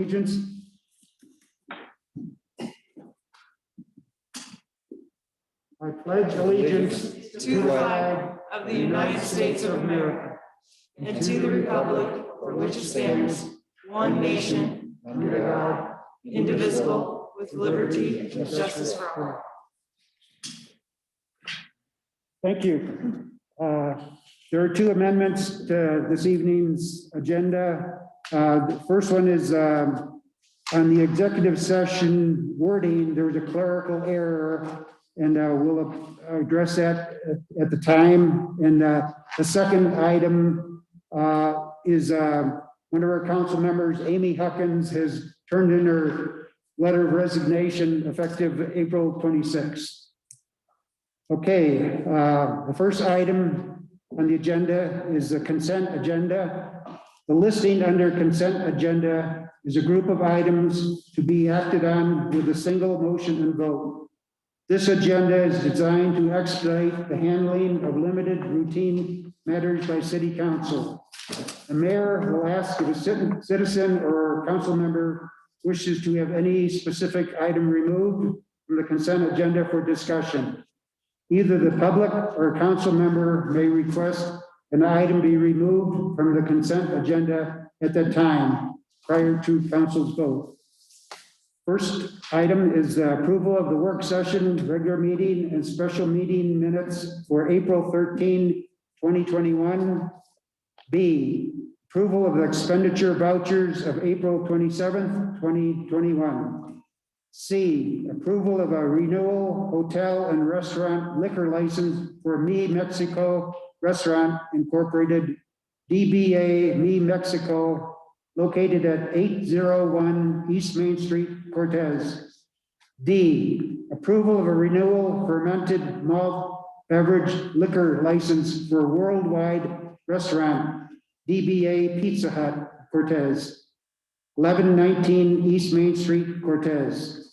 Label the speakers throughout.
Speaker 1: allegiance. I pledge allegiance
Speaker 2: to the flag of the United States of America and to the republic for which it stands, one nation, under God, indivisible, with liberty and justice for all.
Speaker 1: Thank you. There are two amendments to this evening's agenda. The first one is on the executive session wording. There was a clerical error, and we'll address that at the time. And the second item is one of our council members, Amy Huckins, has turned in her letter of resignation effective April 26th. Okay, the first item on the agenda is the consent agenda. The listing under consent agenda is a group of items to be acted on with a single motion and vote. This agenda is designed to expedite the handling of limited routine matters by City Council. The mayor will ask if a citizen or council member wishes to have any specific item removed from the consent agenda for discussion. Either the public or council member may request an item be removed from the consent agenda at that time prior to council's vote. First item is the approval of the work session, regular meeting, and special meeting minutes for April 13, 2021. B, approval of the expenditure vouchers of April 27th, 2021. C, approval of a renewal hotel and restaurant liquor license for Mi Mexico Restaurant Incorporated, DBA Mi Mexico, located at 801 East Main Street, Cortez. D, approval of a renewal fermented malt beverage liquor license for Worldwide Restaurant, DBA Pizza Hut, Cortez, 1119 East Main Street, Cortez.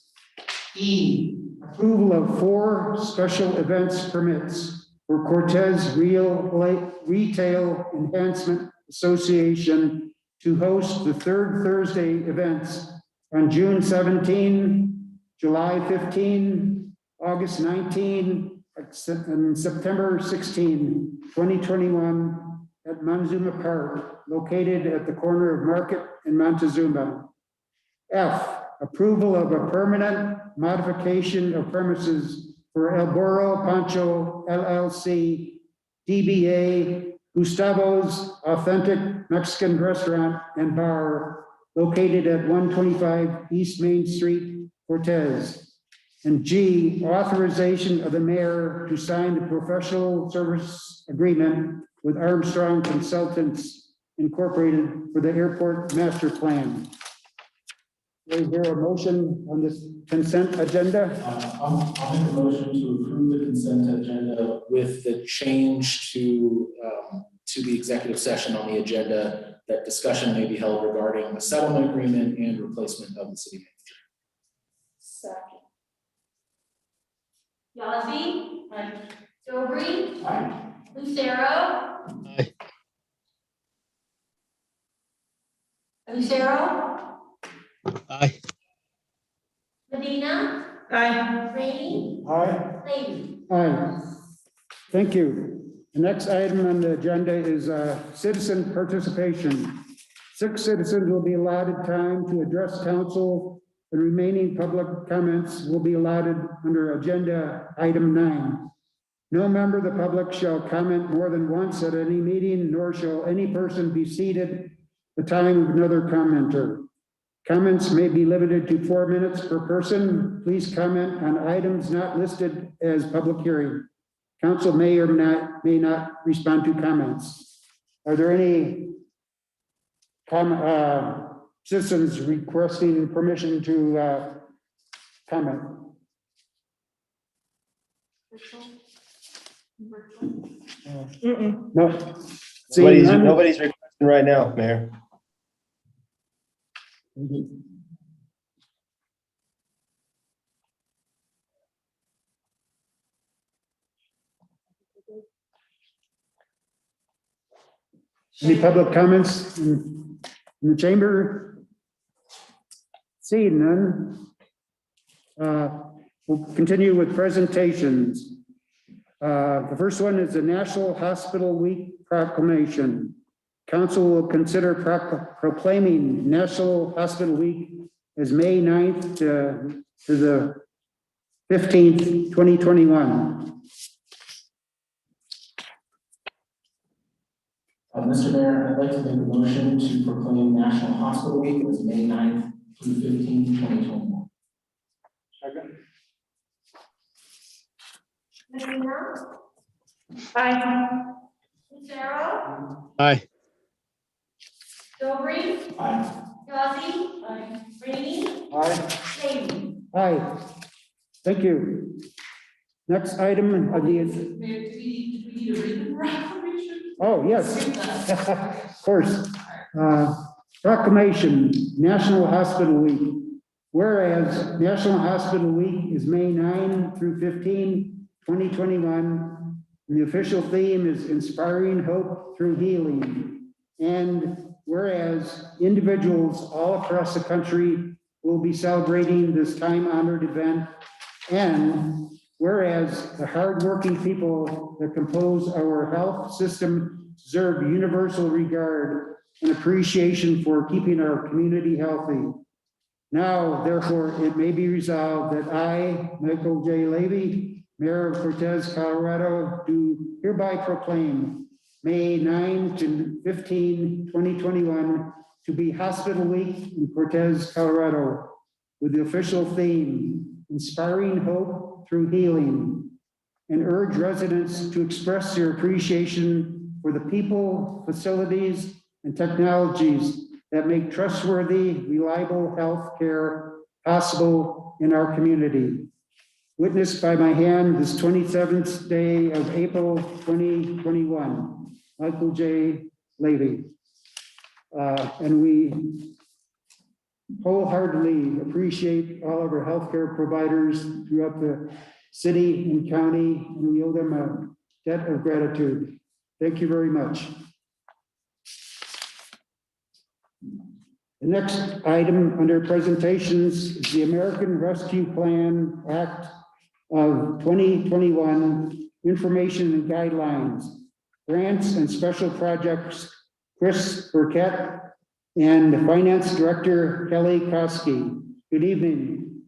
Speaker 1: E, approval of 4 special events permits for Cortez Retail Enhancement Association to host the third Thursday events on June 17, July 15, August 19, and September 16, 2021 at Montezuma Park, located at the corner of Market and Montezuma. F, approval of a permanent modification of premises for El Burro Pancho LLC, DBA Gustavo's Authentic Mexican Restaurant and Bar, located at 125 East Main Street, Cortez. And G, authorization of the mayor to sign the professional service agreement with Armstrong Consultants Incorporated for the airport master plan. Is there a motion on this consent agenda?
Speaker 3: I'll make a motion to approve the consent agenda with the change to the executive session on the agenda that discussion may be held regarding the settlement agreement and replacement of the city manager.
Speaker 4: Second. Yazzie. Aye. Dobry.
Speaker 3: Aye.
Speaker 4: Lucero.
Speaker 5: Aye.
Speaker 4: Lucero.
Speaker 5: Aye.
Speaker 4: Medina.
Speaker 2: Aye.
Speaker 4: Rainey.
Speaker 1: Aye.
Speaker 4: Lady.
Speaker 1: Aye. Thank you. The next item on the agenda is citizen participation. 6 citizens will be allotted time to address council. The remaining public comments will be allotted under agenda item 9. No member of the public shall comment more than once at any meeting, nor shall any person be seated the time of another commenter. Comments may be limited to 4 minutes per person. Please comment on items not listed as public hearing. Council may or may not respond to comments. Are there any citizens requesting permission to comment? No. Seeing none?
Speaker 5: Nobody's requesting right now, Mayor.
Speaker 1: Any public comments in the chamber? Seeing none, we'll continue with presentations. The first one is the National Hospital Week Proclamation. Council will consider proclaiming National Hospital Week as May 9th to the 15th, 2021.
Speaker 3: Mr. Mayor, I'd like to make a motion to proclaim National Hospital Week as May 9th through 15th, 2021.
Speaker 1: Second.
Speaker 4: Messina,
Speaker 2: Aye.
Speaker 4: Lucero,
Speaker 5: Aye.
Speaker 4: Stover,
Speaker 3: Aye.
Speaker 4: Gulley, Rainey,
Speaker 1: Aye.
Speaker 4: Lady.
Speaker 1: Aye. Thank you. Next item of the,
Speaker 2: Do we need to read the proclamation?
Speaker 1: oh, yes, of course. Proclamation, National Hospital Week. Whereas National Hospital Week is May 9 through 15, 2021. And the official theme is inspiring hope through healing. And whereas individuals all across the country will be celebrating this time-honored event. And whereas the hardworking people that compose our health system deserve universal regard and appreciation for keeping our community healthy. Now, therefore, it may be resolved that I, Michael J. Levy, Mayor of Cortez, Colorado, do hereby proclaim May 9 to 15, 2021 to be Hospital Week in Cortez, Colorado, with the official theme, Inspiring Hope Through Healing, and urge residents to express their appreciation for the people, facilities, and technologies that make trustworthy, reliable health care possible in our community. Witnessed by my hand this 27th day of April 2021, Michael J. Levy. And we wholeheartedly appreciate all of our healthcare providers throughout the city and county, and we owe them a debt of gratitude. Thank you very much. The next item under presentations is the American Rescue Plan Act of 2021 Information and Guidelines, Grants and Special Projects, Chris Burkett, and Finance Director Kelly Koski. Good evening.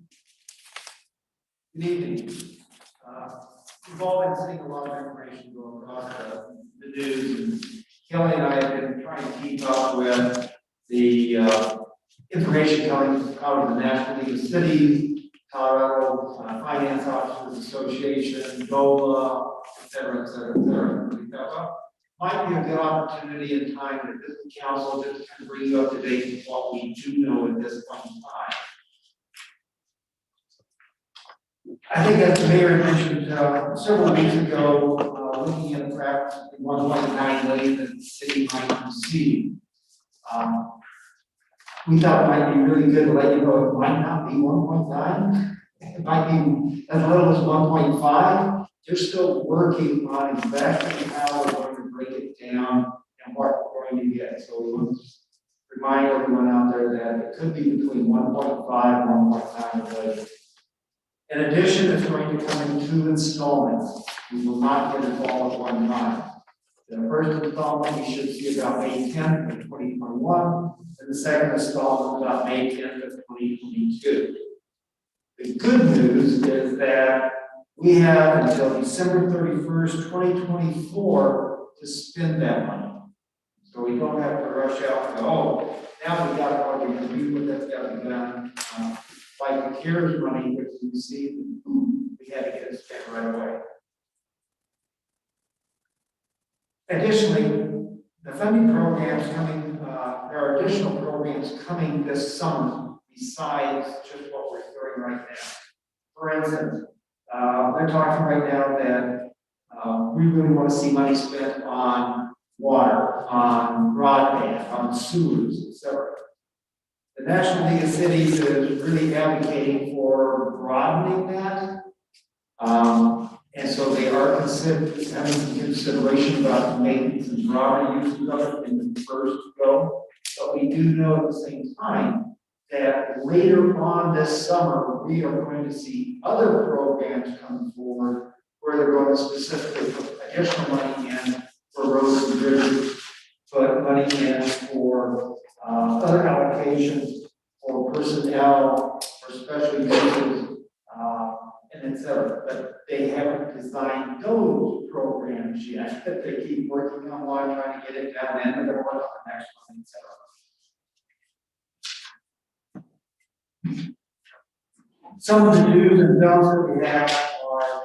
Speaker 6: Good evening. We've all been seeing a lot of information going across the news, and Kelly and I have been trying to keep up with the information coming out of the National League of Cities, Colorado Finance Officers Association, DOLA, et cetera, et cetera, et cetera. We thought, well, might be a good opportunity and time that this council just kind of bring you up to date with what we do know at this point in time. I think as the mayor mentioned several weeks ago, looking at perhaps the 1.9 million that the city might receive, we thought it might be really good to let you know it might not be 1.9. It might be as little as 1.5. They're still working on exactly how we're going to break it down and what we're going to get. So we want to remind everyone out there that it could be between 1.5 and 1.9 million. In addition, it's going to come in 2 installments. We will not get it all at one time. The first installment we should see about May 10th of 2021, and the second installment about May 10th of 2022. The good news is that we have until December 31st, 2024 to spend that money. So we don't have to rush out and go, oh, now we got to go review what that's got to be done. Like the CARES money, which we received, we had to get it spent right away. Additionally, the funding programs coming, there are additional programs coming this summer besides just what we're doing right now. For instance, they're talking right now that we really want to see money spent on water, on broadband, on sewers, etc. The National League of Cities is really advocating for broadening that. And so they are having some consideration about making some broader use of it in the first go. But we do know at the same time that And later on this summer, we are going to see other programs come forward where they're going to specifically put additional money in for roads and bridges, put money in for other allocations for personnel, for special uses, and et cetera. But they haven't designed those programs yet, that they keep working on while trying to get it down, and they're going to work on the next one, et cetera. Some of the do's and don'ts that we have are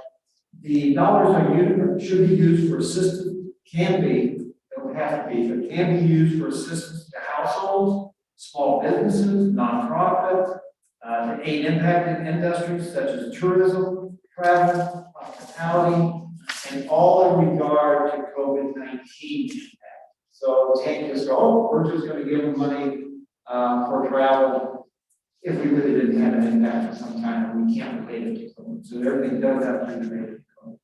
Speaker 6: the dollars are used, should be used for assistance, can be, don't have to be, but can be used for assistance to households, small businesses, nonprofits, to aid impacted industries such as tourism, travel, hospitality, and all in regard to COVID-19 impact. So we can't just go, oh, we're just going to give them money for travel if we really didn't have an impact of some kind, and we can't relate it to COVID. So everything does have to be related to COVID.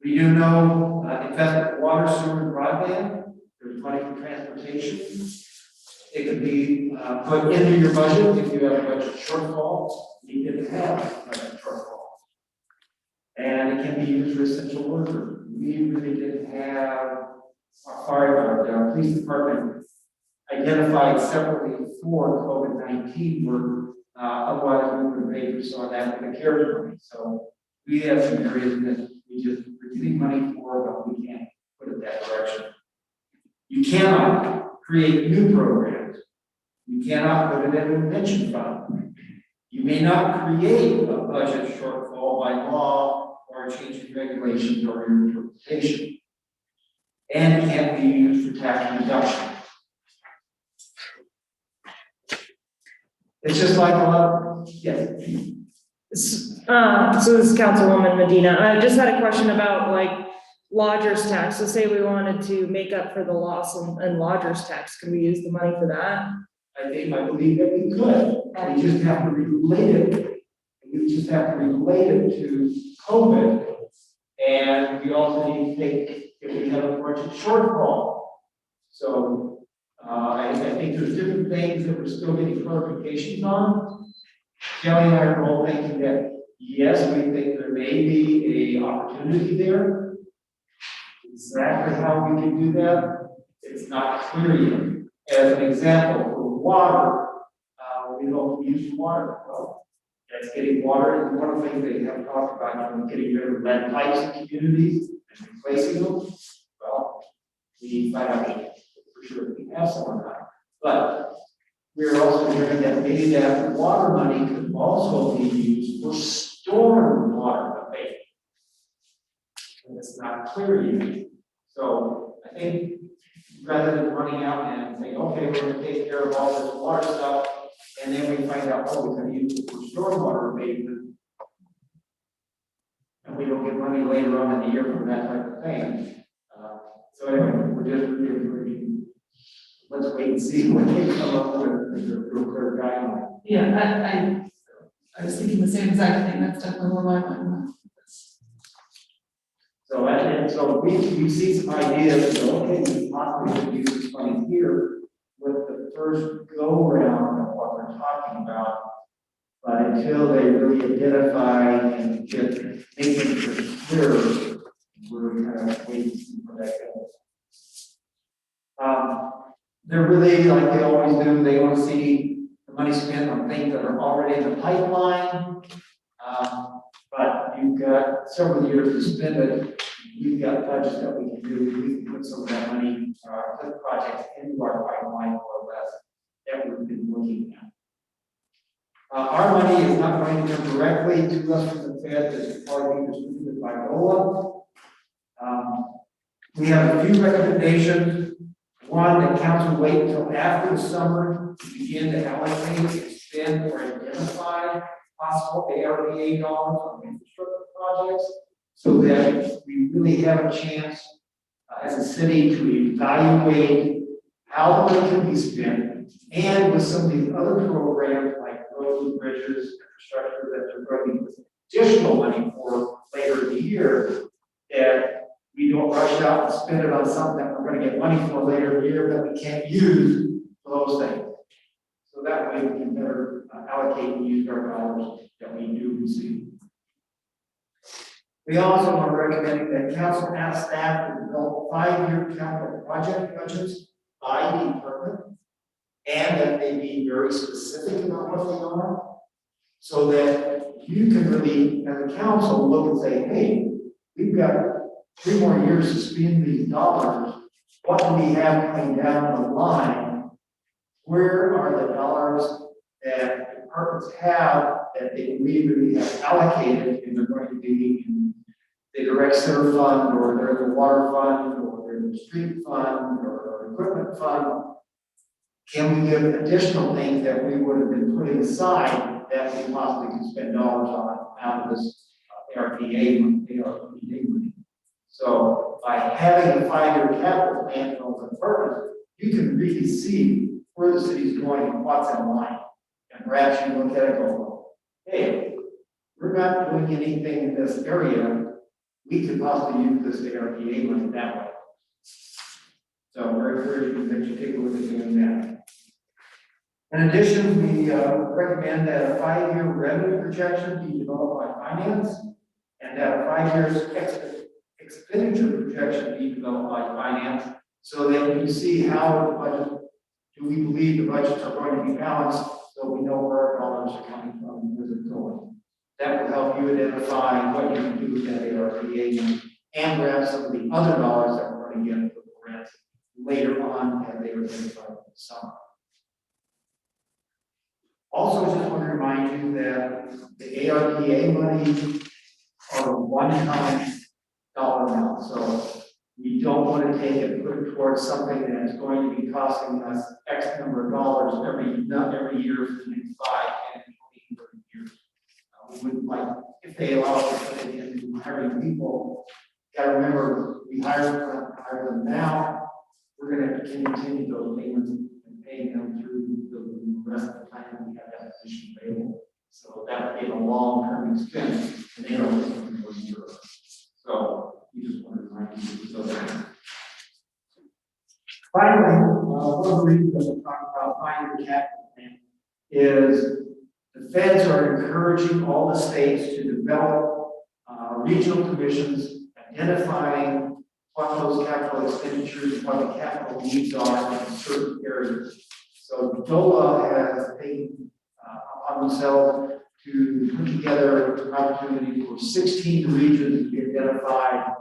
Speaker 6: We do know investment in water, sewer, and broadband. There's money for transportation. It could be put into your budget if you have a budget shortfall. You didn't have a budget shortfall. And it can be used for essential workers. We really didn't have our police department identified separately for COVID-19 work. Otherwise, we would have paid for some of that with the CARES money. So we have some areas that we're getting money for, but we can't put it that direction. You cannot create new programs. You cannot put it in a pension fund. You may not create a budget shortfall by law or changing regulations or your interpretation. And it can't be used for tax reduction. It's just like a lot, yes.
Speaker 2: So this is Councilwoman Medina. I just had a question about like lodger's tax. So say we wanted to make up for the loss in lodger's tax, can we use the money for that?
Speaker 6: I believe that we could. We just have to relate it. We just have to relate it to COVID. And we also need to think if we have a budget shortfall. So I think there's different things that we're still getting clarifications on. Kelly and I are all thinking that, yes, we think there may be an opportunity there. Exactly how we can do that, it's not clear yet. As an example, for water, we don't use water. Well, that's getting water, and one of the things they have talked about, getting rid of lead pipes in communities and replacing them. Well, we find out for sure that we have some of that. But we're also hearing that maybe that water money could also be used for storm water abatement. And it's not clear yet. So I think rather than running out and saying, okay, we're going to take care of all this water stuff, and then we find out, oh, we're going to use it for stormwater abatement, and we don't get money later on in the year from that type of thing. So anyway, let's wait and see what they come up with a real clear guideline.
Speaker 7: Yeah, I was thinking the same exact thing. That's definitely where my mind went.
Speaker 6: So and so we see some ideas. So okay, we possibly could use this money here with the first go round of what we're talking about. But until they really identify and get things clear, we're kind of waiting to see where that goes. They're really, like they always do, they want to see the money spent on things that are already in the pipeline. But you've got several years to spend it. We've got budgets that we can do. We can put some of that money, put projects into our pipeline more or less that we've been looking at. Our money is not going to come directly to us from the Fed. It's probably being distributed by ROLA. We have a few recommendations. One, that council wait until after the summer to begin to allocate, expend, or identify possible ARPA dollars on infrastructure projects, so that we really have a chance as a city to evaluate how the money can be spent, and with some of these other programs like roads, bridges, infrastructure that they're going to be additional money for later in the year, that we don't rush out and spend it on something that we're going to get money for later in the year that we can't use for those things. So that way we can better allocate and use our dollars that we do receive. We also are recommending that council ask staff to develop 5-year capital project budgets by department, and that they be very specific about what they are, so that you can really, as a council, look and say, hey, we've got 3 more years to spend these dollars. What do we have coming down the line? Where are the dollars that departments have that they believe that we have allocated and they're going to be in the direct sewer fund, or they're in the water fund, or they're in the street fund, or equipment fund? Can we give additional things that we would have been putting aside that we possibly could spend dollars on out of this ARPA money? So by having a 5-year capital plan for those departments, you can really see where the city's going and what's in line. And perhaps you look at it and go, hey, we're not doing anything in this area. We could possibly use this ARPA money that way. So very encouraging that you take a look at doing that. In addition, we recommend that a 5-year revenue projection be developed by finance, and that a 5-year expenditure projection be developed by finance, so that you see how the budget, do we believe the budgets are going to be balanced, so we know where our dollars are coming from and where they're going. That will help you identify what you can do with that ARPA and grab some of the other dollars that we're going to get for the grants later on as they are identified in the summer. Also, just want to remind you that the ARPA money are one-time dollar amount, so we don't want to take it and put it towards something that's going to be costing us X number of dollars not every year for the next 5, 10, 20, 30 years. We wouldn't like, if they allow us to put it into hiring people, got to remember, we hire them now, we're going to continue those payments and pay them through the rest of the time we have that position available. So that would be a long-term expense, and they don't listen for years. So we just want to remind you so that. Finally, one of the reasons that we're talking about 5-year capital plan is the feds are encouraging all the states to develop regional commissions, identifying what those capital expenditures and what the capital needs are in certain areas. So DOLA has taken upon themselves to put together an opportunity for 16 regions to be identified.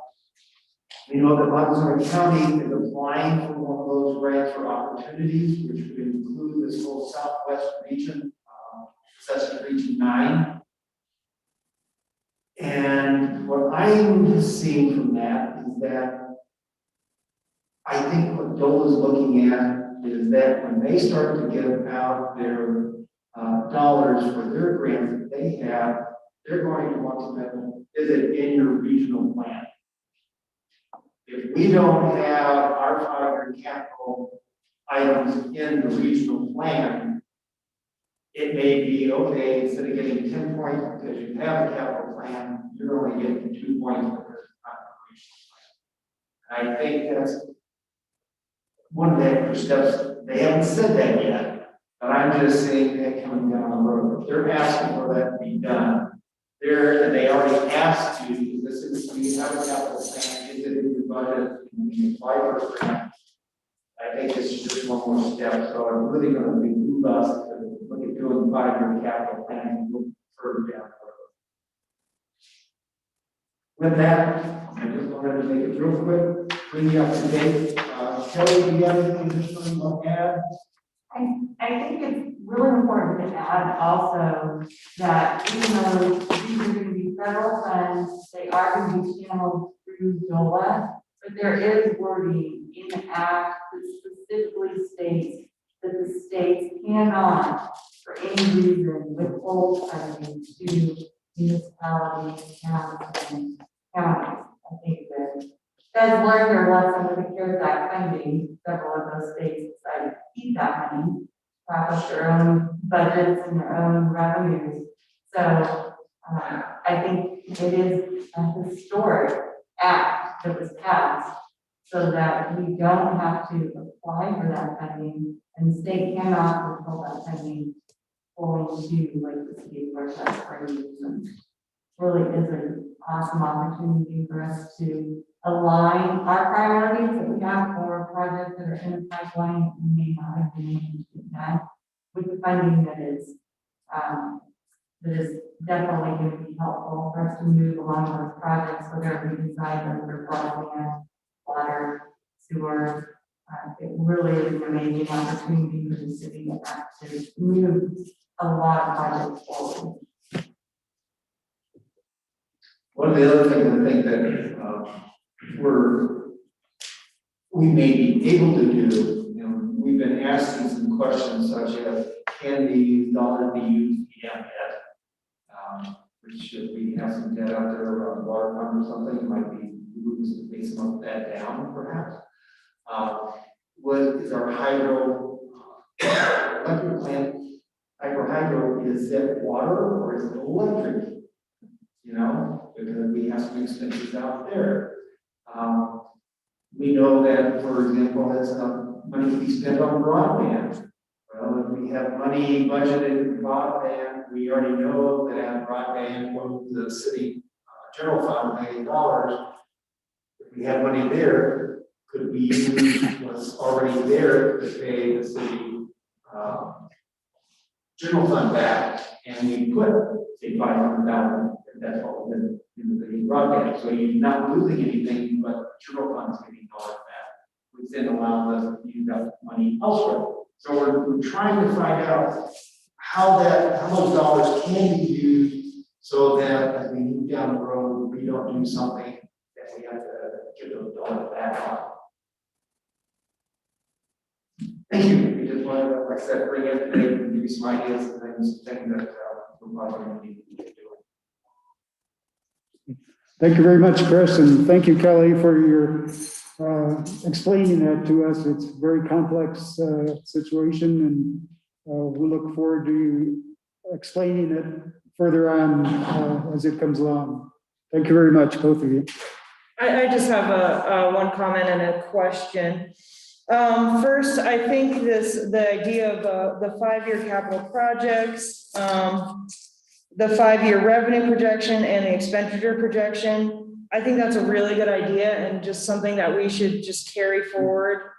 Speaker 6: We know that Montgomery County is applying for one of those grants or opportunities, which would include this whole southwest region, such as Region 9. And what I'm seeing from that is that I think what DOLA is looking at is that when they start to give out their dollars for their grants that they have, they're going to want to know, is it in your regional plan? If we don't have our 5-year capital items in the regional plan, it may be, okay, instead of getting 10 points because you have a capital plan, you're only getting 2 points because it's not a regional plan. And I think that's one of the extra steps. They haven't said that yet, but I'm just saying that coming down the road. If they're asking for that to be done, and they already asked you, this is, we have a capital plan, is it in your budget, and you apply for a grant. I think this is just one more step, so I'm really going to behoove us to look at doing 5-year capital planning and look further down the road. With that, I just wanted to make it real quick, bring you up to date. Kelly, do you have anything additional you want to add?
Speaker 8: I think it's really important to add also that even though these are going to be federal funds, they are going to be channeled through DOLA, but there is wording in the act that specifically states that the states cannot, for any reason, withhold funding to municipalities, towns, and counties. I think that feds learned their lesson with the CARES Act funding. Several of those states decided to keep that money, establish their own budgets and their own revenues. So I think it is a historic act that was passed so that we don't have to apply for that funding, and the state cannot withhold that funding going to like the city of Marquette Springs. And really is an awesome opportunity for us to align our priorities that we have for projects that are in the pipeline that we may not have been able to get done with the funding that is definitely going to be helpful for us to move along those projects, whether we decide them for broadband, water, sewer. It really is an amazing opportunity for the city to move a lot of projects forward.
Speaker 6: One of the other things I think that we may be able to do, you know, we've been asking some questions such as, can these dollars be used to pay down debt? Which if we have some debt out there around the water fund or something, it might be moves to pay some of that down perhaps. What is our hydro electric plant? Hydro, is it water or is it electric? You know, because we have some expenses out there. We know that, for example, there's money to be spent on broadband. Well, if we have money budgeted in broadband, we already know that broadband goes to the city general fund, $1 million. If we have money there, could we use what's already there to pay the city general fund back, and we put, say, $500,000, if that's what we've been in the broadband. So you're not losing anything, but general funds getting dollars back, which then allows us to use that money elsewhere. So we're trying to find out how those dollars can be used so that as we move down the road, we don't do something that we have to give those dollars back on. Thank you. We just wanted to, like I said, bring it today and give you some ideas and things that we're probably going to need to do.
Speaker 1: Thank you very much, Chris, and thank you, Kelly, for your explaining that to us. It's a very complex situation, and we look forward to you explaining it further on as it comes along. Thank you very much, both of you.
Speaker 2: I just have one comment and a question. First, I think the idea of the 5-year capital projects, the 5-year revenue projection and the expenditure projection, I think that's a really good idea and just something that we should just carry forward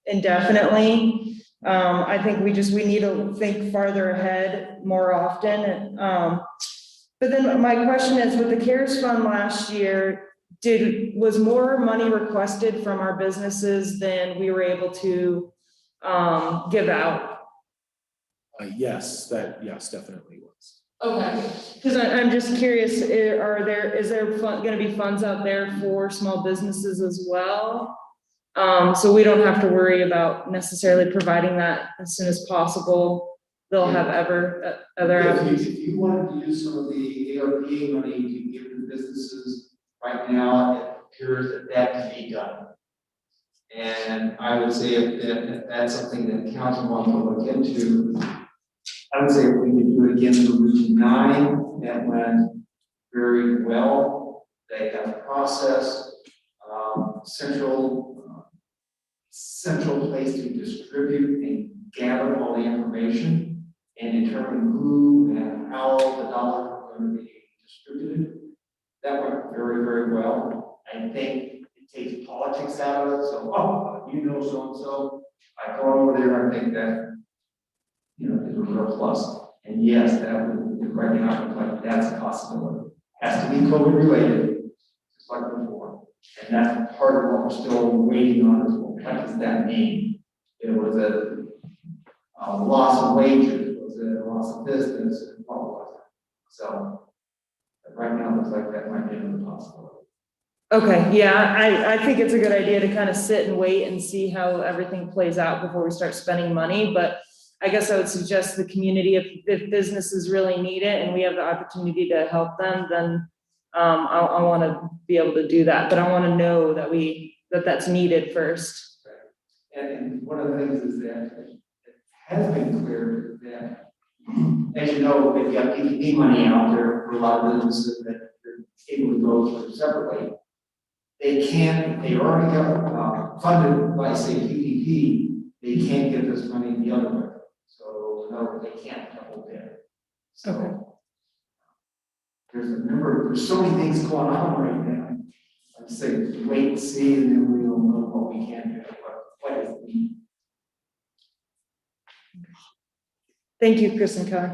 Speaker 2: indefinitely. I think we need to think farther ahead more often. But then my question is, with the CARES Fund last year, was more money requested from our businesses than we were able to give out?
Speaker 3: Yes, definitely was.
Speaker 2: Okay, because I'm just curious, is there going to be funds out there for small businesses as well? So we don't have to worry about necessarily providing that as soon as possible. They'll have other.
Speaker 6: If you wanted to use some of the ARP money to give to businesses right now, it appears that can be done. And I would say if that's something that council wants to look into, I would say if we could do it again for Route 9, that went very well. They have a process, central place to distribute and gather all the information and determine who and how the dollars are going to be distributed. That went very, very well. I think it takes politics out of it. So, you know, so-and-so, I go over there, I think that, you know, is a real plus. And yes, that would, right now, like, that's a possibility. Has to be COVID related, just like before. And that's part of what we're still waiting on is what does that mean? It was a loss of wages, was it a loss of business, and what was it? So right now it looks like that might be another possibility.
Speaker 2: Okay, yeah, I think it's a good idea to kind of sit and wait and see how everything plays out before we start spending money. But I guess I would suggest the community, if businesses really need it and we have the opportunity to help them, then I want to be able to do that. But I want to know that that's needed first.
Speaker 6: Right. And one of the things is that it has been clear that, as you know, they've got PPP money out there for a lot of businesses that they're able to go through separately. They already got funded by, say, PPP, they can't get this money the other way. So, no, they can't double dip. So there's so many things going on right now. I'd say wait and see, and then we will know what we can do, what is needed.
Speaker 2: Thank you, Chris and Kelly.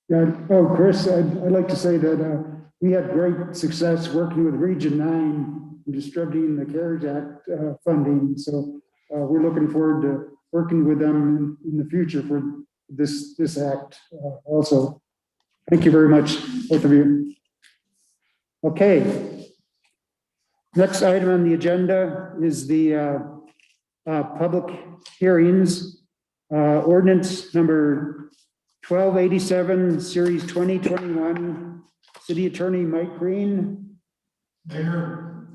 Speaker 1: Yeah, oh, Chris, I'd like to say that we had great success working with Region 9 in distributing the CARES Act funding. So we're looking forward to working with them in the future for this act also. Thank you very much, both of you. Okay. Next item on the agenda is the public hearings. Ordinance number 1287, series 2021, City Attorney Mike Green.
Speaker 9: Mayor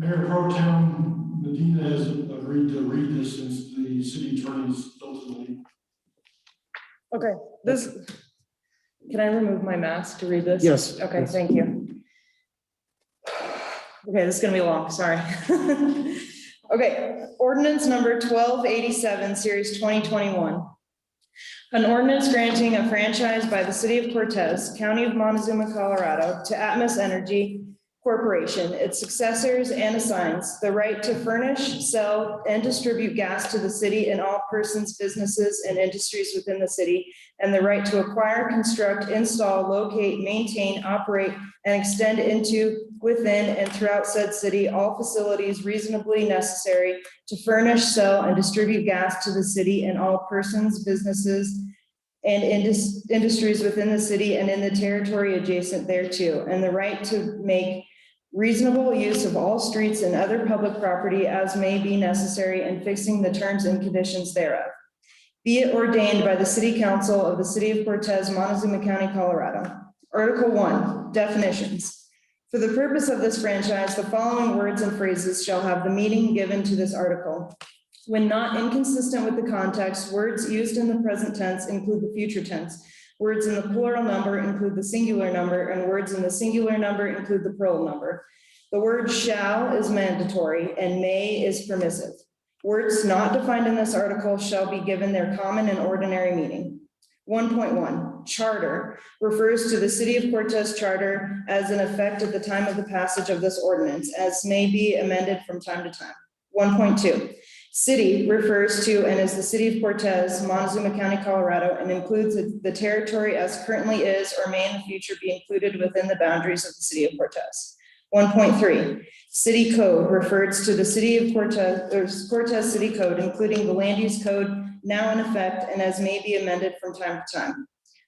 Speaker 9: Pro Tem Medina has agreed to read this since the city attorney's still to the lead.
Speaker 2: Okay, can I remove my mask to read this?
Speaker 1: Yes.
Speaker 2: Okay,
Speaker 1: Yes.
Speaker 2: thank you. Okay, this is gonna be long, sorry. Okay, ordinance number 1287, series 2021. An ordinance granting a franchise by the city of Cortez, county of Montezuma, Colorado, to Atmos Energy Corporation, its successors, and assigns the right to furnish, sell, and distribute gas to the city and all persons, businesses, and industries within the city, and the right to acquire, construct, install, locate, maintain, operate, and extend into, within, and throughout said city all facilities reasonably necessary to furnish, sell, and distribute gas to the city and all persons, businesses, and industries within the city and in the territory adjacent thereto, and the right to make reasonable use of all streets and other public property as may be necessary in fixing the terms and conditions thereof. Be it ordained by the City Council of the City of Cortez, Montezuma County, Colorado. Article 1, definitions. For the purpose of this franchise, the following words and phrases shall have the meaning given to this article. When not inconsistent with the context, words used in the present tense include the future tense. Words in the plural number include the singular number, and words in the singular number include the plural number. The word shall is mandatory and may is permissive. Words not defined in this article shall be given their common and ordinary meaning. 1.1, charter refers to the City of Cortez charter as in effect at the time of the passage of this ordinance, as may be amended from time to time. 1.2, city refers to and is the City of Cortez, Montezuma County, Colorado, and includes the territory as currently is or may in the future be included within the boundaries of the City of Cortez. 1.3, city code refers to the City of Cortez, or Cortez City Code, including the land use code now in effect and as may be amended from time to time.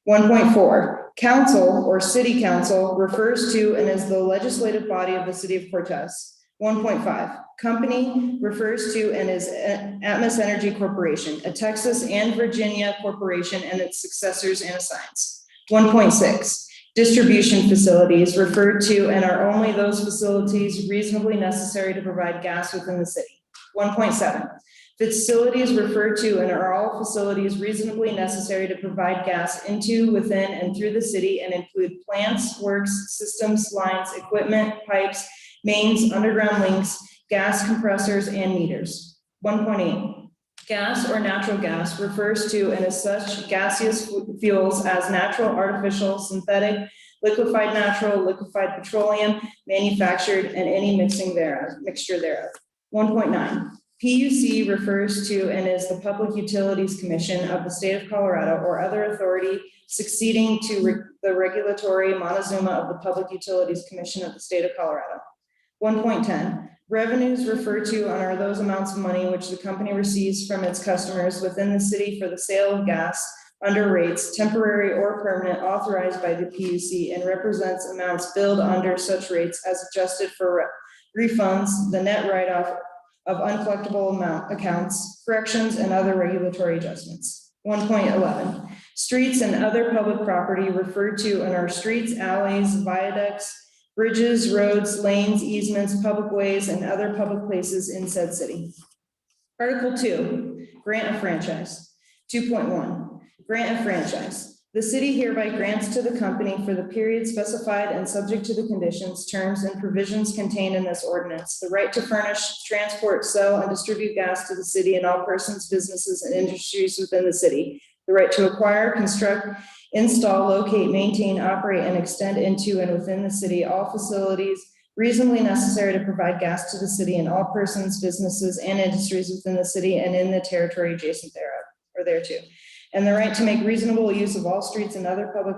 Speaker 2: 1.4, council or city council refers to and is the legislative body of the City of Cortez. 1.5, company refers to and is Atmos Energy Corporation, a Texas and Virginia corporation and its successors and assigns. 1.6, distribution facilities referred to and are only those facilities reasonably necessary to provide gas within the city. 1.7, facilities referred to and are all facilities reasonably necessary to provide gas into, within, and through the city and include plants, works, systems, lines, equipment, pipes, mains, underground links, gas compressors, and meters. 1.8, gas or natural gas refers to and as such gaseous fuels as natural, artificial, synthetic, liquefied natural, liquefied petroleum, manufactured, and any mixture thereof. 1.9, PUC refers to and is the Public Utilities Commission of the State of Colorado or other authority succeeding to the regulatory Montezuma of the Public Utilities Commission of the State of Colorado. 1.10, revenues referred to and are those amounts of money which the company receives from its customers within the city for the sale of gas under rates, temporary or permanent, authorized by the PUC and represents amounts billed under such rates as adjusted for refunds, the net write-off of uncollectible amount accounts, corrections, and other regulatory adjustments. 1.11, streets and other public property referred to and are streets, alleys, viaducts, bridges, roads, lanes, easements, public ways, and other public places in said city. Article 2, grant a franchise. 2.1, grant a franchise. The city hereby grants to the company for the period specified and subject to the conditions, terms, and provisions contained in this ordinance, the right to furnish, transport, sell, and distribute gas to the city and all persons, businesses, and industries within the city, the right to acquire, construct, install, locate, maintain, operate, and extend into and within the city all facilities reasonably necessary to provide gas to the city and all persons, businesses, and industries within the city and in the territory adjacent thereof, or thereto. And the right to make reasonable use of all streets and other public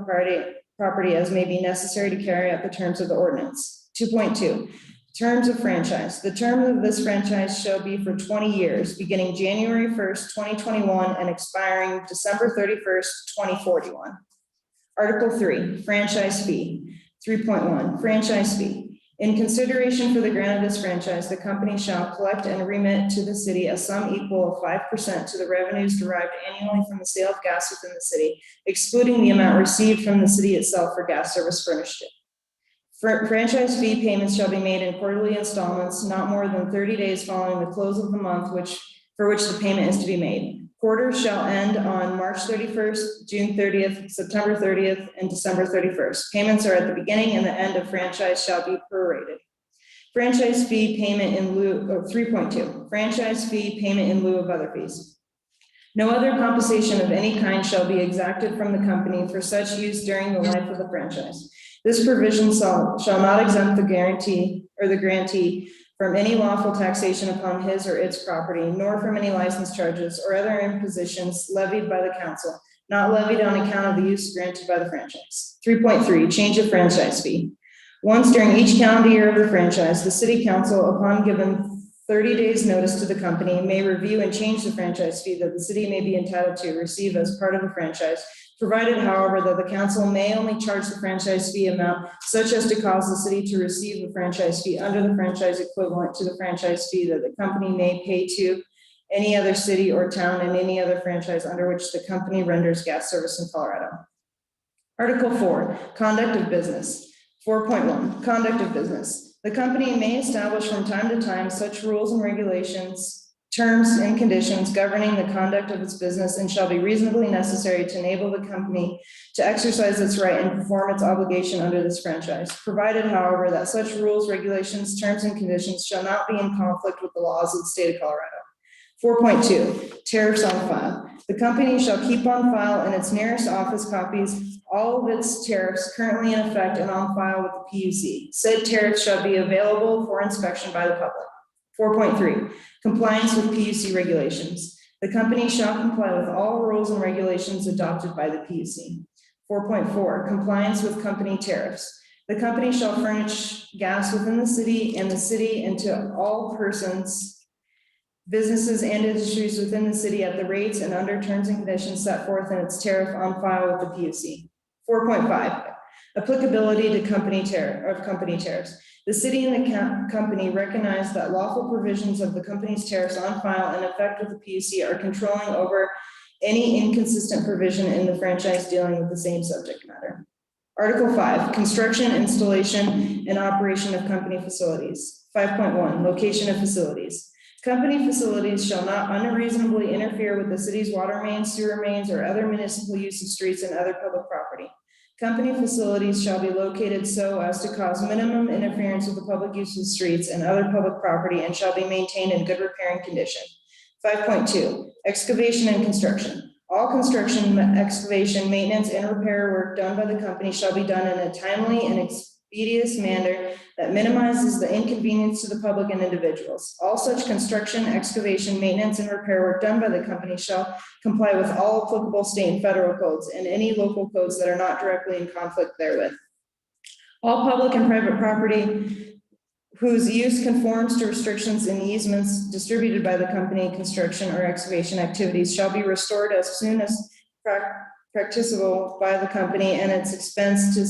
Speaker 2: property as may be necessary to carry out the terms of the ordinance. 2.2, terms of franchise. The term of this franchise shall be for 20 years, beginning January 1st, 2021, and expiring December 31st, 2041. Article 3, franchise fee. 3.1, franchise fee. In consideration for the grant of this franchise, the company shall collect and remit to the city a sum equal of 5% to the revenues derived annually from the sale of gas within the city, excluding the amount received from the city itself for gas service furnished it. Franchise fee payments shall be made in quarterly installments, not more than 30 days following the close of the month for which the payment is to be made. Quarters shall end on March 31st, June 30th, September 30th, and December 31st. Payments are at the beginning and the end of franchise shall be prorated. Franchise fee payment in lieu of 3.2, franchise fee payment in lieu of other fees. No other compensation of any kind shall be exacted from the company for such use during the life of the franchise. This provision shall not exempt the grantee from any lawful taxation upon his or its property, nor from any license charges or other impositions levied by the council, not levied on account of the use granted by the franchise. 3.3, change of franchise fee. Once during each calendar year of the franchise, the city council, upon given 30 days notice to the company, may review and change the franchise fee that the city may be entitled to receive as part of the franchise, provided, however, that the council may only charge the franchise fee amount such as to cause the city to receive the franchise fee under the franchise equivalent to the franchise fee that the company may pay to any other city or town and any other franchise under which the company renders gas service in Colorado. Article 4, conduct of business. 4.1, conduct of business. The company may establish from time to time such rules and regulations, terms and conditions governing the conduct of its business and shall be reasonably necessary to enable the company to exercise its right and perform its obligation under this franchise, provided, however, that such rules, regulations, terms, and conditions shall not be in conflict with the laws of the state of Colorado. 4.2, tariffs on file. The company shall keep on file in its nearest office copies all of its tariffs currently in effect and on file with the PUC. Said tariffs shall be available for inspection by the public. 4.3, compliance with PUC regulations. The company shall comply with all rules and regulations adopted by the PUC. 4.4, compliance with company tariffs. The company shall furnish gas within the city and to all persons, businesses, and industries within the city at the rates and under terms and conditions set forth in its tariff on file with the PUC. 4.5, applicability to company tariffs. The city and the company recognize that lawful provisions of the company's tariffs on file and effect with the PUC are controlling over any inconsistent provision in the franchise dealing with the same subject matter. Article 5, construction, installation, and operation of company facilities. 5.1, location of facilities. Company facilities shall not unreasonably interfere with the city's water mains, sewer mains, or other municipal use of streets and other public property. Company facilities shall be located so as to cause minimum interference with the public use of streets and other public property and shall be maintained in good repairing condition. 5.2, excavation and construction. All construction, excavation, maintenance, and repair work done by the company shall be done in a timely and expeditious manner that minimizes the inconvenience to the public and individuals. All such construction, excavation, maintenance, and repair work done by the company shall comply with all applicable state and federal codes and any local codes that are not directly in conflict therewith. All public and private property whose use conforms to restrictions and easements distributed by the company, construction or excavation activities shall be restored as soon as practicable by the company and its expense to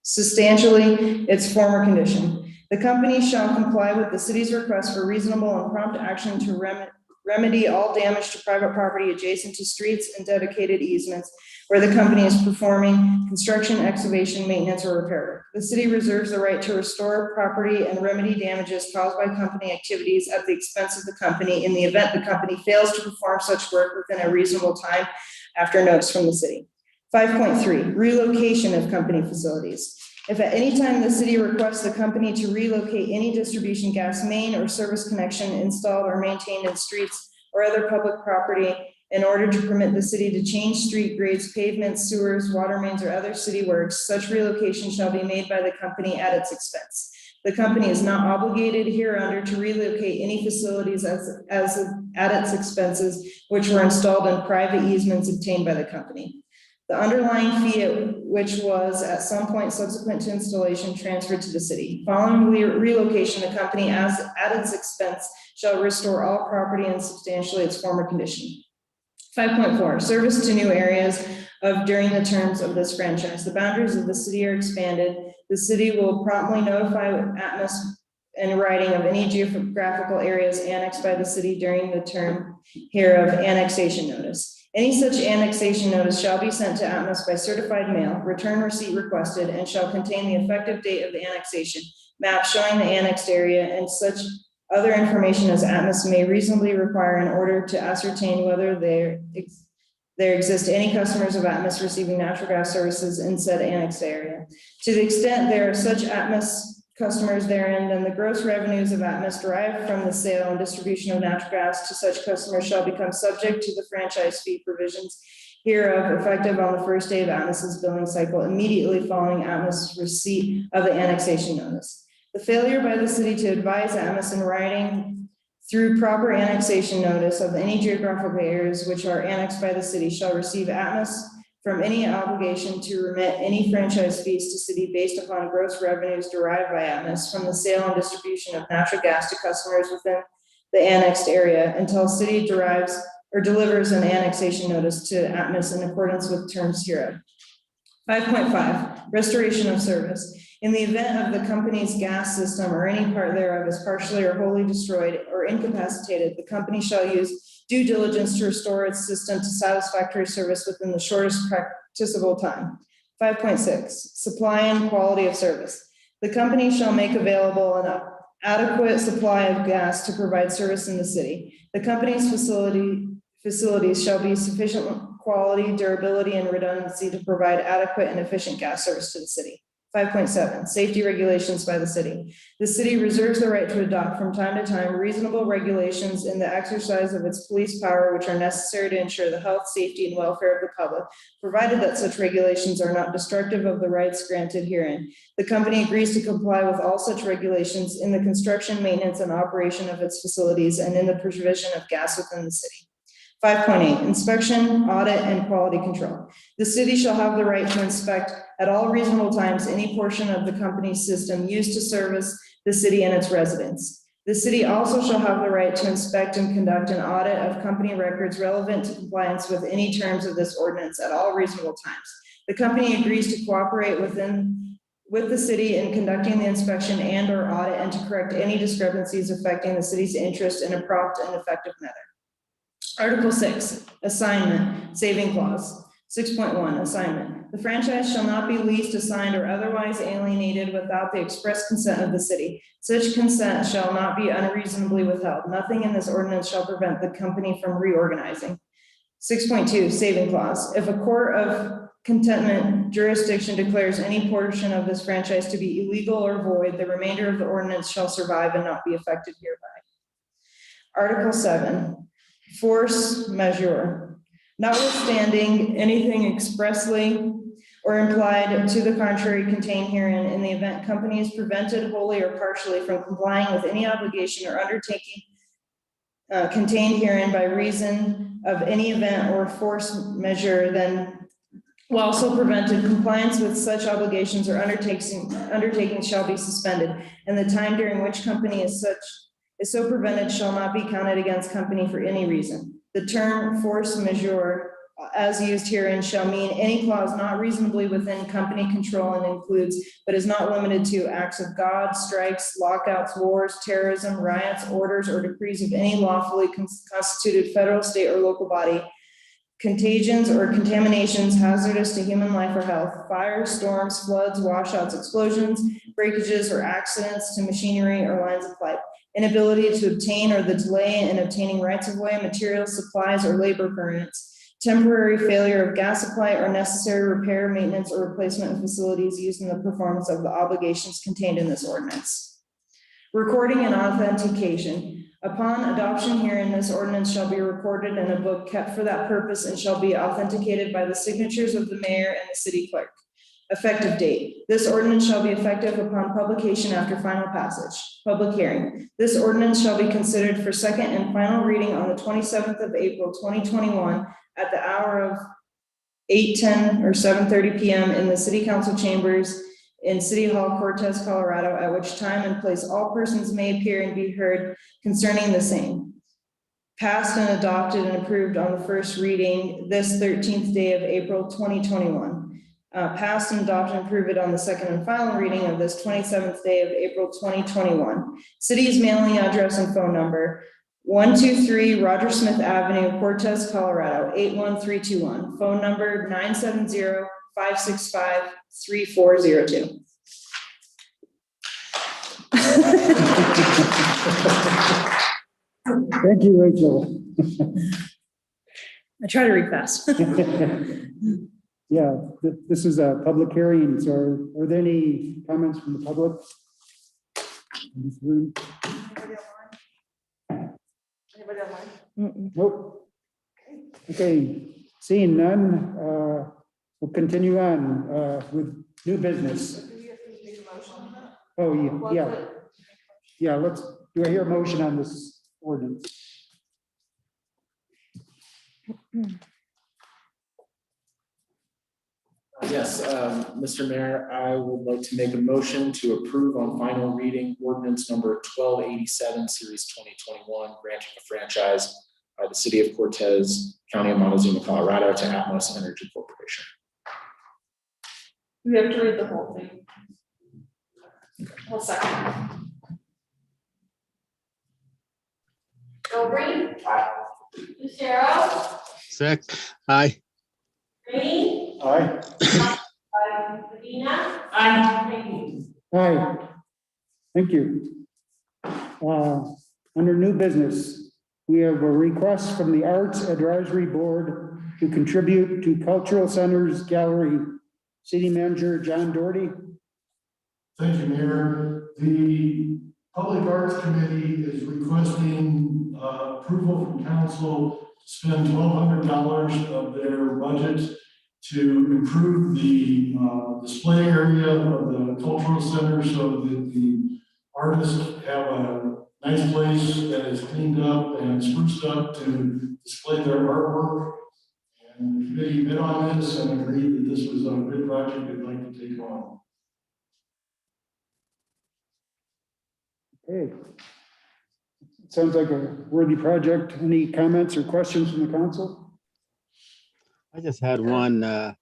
Speaker 2: substantially its former condition. The company shall comply with the city's request for reasonable and prompt action to remedy all damage to private property adjacent to streets and dedicated easements where the company is performing construction, excavation, maintenance, or repair work. The city reserves the right to restore property and remedy damages caused by company activities at the expense of the company in the event the company fails to perform such work within a reasonable time after notice from the city. 5.3, relocation of company facilities. If at any time the city requests the company to relocate any distribution gas main or service connection installed or maintained in streets or other public property in order to permit the city to change street grades, pavements, sewers, water mains, or other city works. Such relocation shall be made by the company at its expense. The company is not obligated hereunder to relocate any facilities at its expenses which were installed in private easements obtained by the company. The underlying fee, which was at some point subsequent to installation, transferred to the city. Following relocation, the company, at its expense, shall restore all property in substantially its former condition. 5.4, service to new areas during the terms of this franchise. The boundaries of the city are expanded. The city will promptly notify Atmos in writing of any geographical areas annexed by the city during the term hereof annexation notice. Any such annexation notice shall be sent to Atmos by certified mail, return receipt requested, and shall contain the effective date of the annexation, map showing the annexed area, and such other information as Atmos may reasonably require in order to ascertain whether there exist any customers of Atmos receiving natural gas services in said annexed area. To the extent there are such Atmos customers therein, then the gross revenues of Atmos derived from the sale and distribution of natural gas to such customers shall become subject to the franchise fee provisions hereof, effective on the first day of Atmos's billing cycle, immediately following Atmos receipt of the annexation notice. The failure by the city to advise Atmos in writing through proper annexation notice of any geographical areas which are annexed by the city shall receive Atmos from any obligation to remit any franchise fees to city based upon gross revenues derived by Atmos from the sale and distribution of natural gas to customers within the annexed area until city derives or delivers an annexation notice to Atmos in accordance with terms hereof. 5.5, restoration of service. In the event of the company's gas system or any part thereof is partially or wholly destroyed or incapacitated, the company shall use due diligence to restore its system to satisfactory service within the shortest practicable time. 5.6, supply and quality of service. The company shall make available an adequate supply of gas to provide service in the city. The company's facilities shall be sufficient quality, durability, and redundancy to provide adequate and efficient gas service to the city. 5.7, safety regulations by the city. The city reserves the right to adopt from time to time reasonable regulations in the exercise of its police power, which are necessary to ensure the health, safety, and welfare of the public, provided that such regulations are not destructive of the rights granted herein. The company agrees to comply with all such regulations in the construction, maintenance, and operation of its facilities and in the provision of gas within the city. 5.8, inspection, audit, and quality control. The city shall have the right to inspect at all reasonable times any portion of the company's system used to service the city and its residents. The city also shall have the right to inspect and conduct an audit of company records relevant to compliance with any terms of this ordinance at all reasonable times. The company agrees to cooperate with the city in conducting the inspection and or audit and to correct any discrepancies affecting the city's interest in a prompt and effective manner. Article 6, assignment, saving clause. 6.1, assignment. The franchise shall not be leased, assigned, or otherwise alienated without the express consent of the city. Such consent shall not be unreasonably withheld. Nothing in this ordinance shall prevent the company from reorganizing. 6.2, saving clause. If a court of contentment jurisdiction declares any portion of this franchise to be illegal or void, the remainder of the ordinance shall survive and not be affected hereby. Article 7. Force majeure. Notwithstanding anything expressly or implied to the contrary contained herein, in the event company is prevented wholly or partially from complying with any obligation or undertaking contained herein by reason of any event or force measure, then while so prevented, compliance with such obligations or undertakings shall be suspended, and the time during which company is so prevented shall not be counted against company for any reason. The term force majeure as used herein shall mean any clause not reasonably within company control and includes, but is not limited to, acts of God, strikes, lockouts, wars, terrorism, riots, orders, or decrees of any lawfully constituted federal, state, or local body, contagions or contaminations hazardous to human life or health, fires, storms, floods, washouts, explosions, breakages, or accidents to machinery or lines of pipe, inability to obtain or the delay in obtaining rights of way, materials, supplies, or labor permits, temporary failure of gas supply or necessary repair, maintenance, or replacement of facilities used in the performance of the obligations contained in this ordinance. Recording and authentication. Upon adoption herein, this ordinance shall be recorded in a book kept for that purpose and shall be authenticated by the signatures of the mayor and the city clerk. Effective date. This ordinance shall be effective upon publication after final passage. Public hearing. This ordinance shall be considered for second and final reading on the 27th of April, 2021 at the hour of 8:10 or 7:30 p.m. in the city council chambers in City Hall, Cortez, Colorado, at which time and place all persons may appear and be heard concerning the same. Passed and adopted and approved on the first reading this 13th day of April, 2021. Passed and adopted and approved on the second and final reading of this 27th day of April, 2021. City's mailing address and phone number: 123 Roger Smith Avenue, Cortez, Colorado, 81321. Phone number 970-565-3402.
Speaker 1: Thank you, Rachel.
Speaker 2: I try to read fast.
Speaker 1: Yeah, this is a public hearing, so are there any comments from the public? In this room?
Speaker 2: Anybody online?
Speaker 1: Nope. Okay, seeing none, we'll continue on with new business.
Speaker 2: Do we have to make a motion on that?
Speaker 1: Oh, yeah. Yeah, do I hear a motion on this ordinance?
Speaker 3: Yes, Mr. Mayor, I would like to make a motion to approve on final reading ordinance number 1287, series 2021, granting a franchise by the city of Cortez, County of Montezuma, Colorado to Atmos Energy Corporation.
Speaker 7: We have to read the whole thing. One second.
Speaker 4: Aubrey. Lucero.
Speaker 5: Sec, aye.
Speaker 4: Rainey.
Speaker 1: Aye.
Speaker 4: Medina.
Speaker 7: Aye.
Speaker 1: Aye. Thank you. Under new business, we have a request from the Arts Advisory Board to contribute to Cultural Centers Gallery. City Manager John Doherty.
Speaker 9: Thank you, Mayor. The Public Arts Committee is requesting approval from council to spend $1,200 of their budget to improve the display area of the cultural center so that the artists have a nice place that is cleaned up and spruced up to display their artwork. And the committee bid on this and agreed that this was a good project they'd like to take on.
Speaker 1: Okay. Sounds like a worthy project. Any comments or questions from the council?
Speaker 5: I just had one, the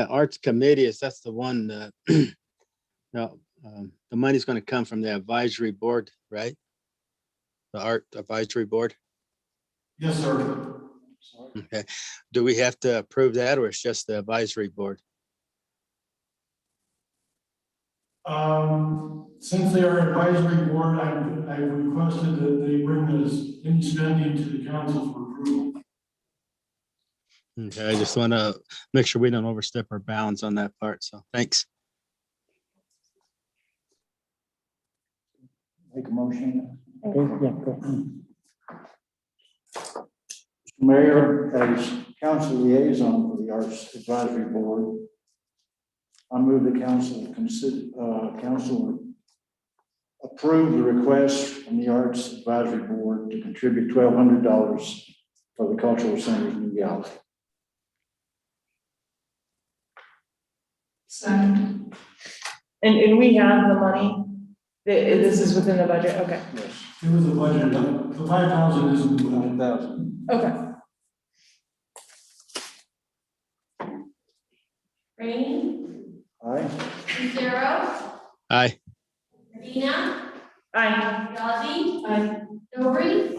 Speaker 5: Arts Committee, that's the one, no, the money's gonna come from the advisory board, right? The Art Advisory Board?
Speaker 9: Yes, sir.
Speaker 5: Okay. Do we have to approve that, or it's just the advisory board?
Speaker 9: Since they are advisory board, I requested that they bring this any spending to the council for approval.
Speaker 5: Okay, I just want to make sure we don't overstep our bounds on that part, so thanks.
Speaker 6: Make a motion.
Speaker 1: Okay, yeah, go ahead.
Speaker 6: Mayor, as council liaison for the Arts Advisory Board, I move the council approve the request from the Arts Advisory Board to contribute $1,200 for the Cultural Center's new gallery.
Speaker 7: Second.
Speaker 2: And we have the money. This is within the budget. Okay.
Speaker 6: Yes.
Speaker 9: It was a budget, the 5,000 isn't the budget.
Speaker 6: 1,000.
Speaker 2: Okay.
Speaker 4: Rainey.
Speaker 6: Aye.
Speaker 4: Lucero.
Speaker 5: Aye.
Speaker 4: Medina.
Speaker 2: Aye.
Speaker 4: Yazzie.
Speaker 7: Aye.
Speaker 4: Aubrey.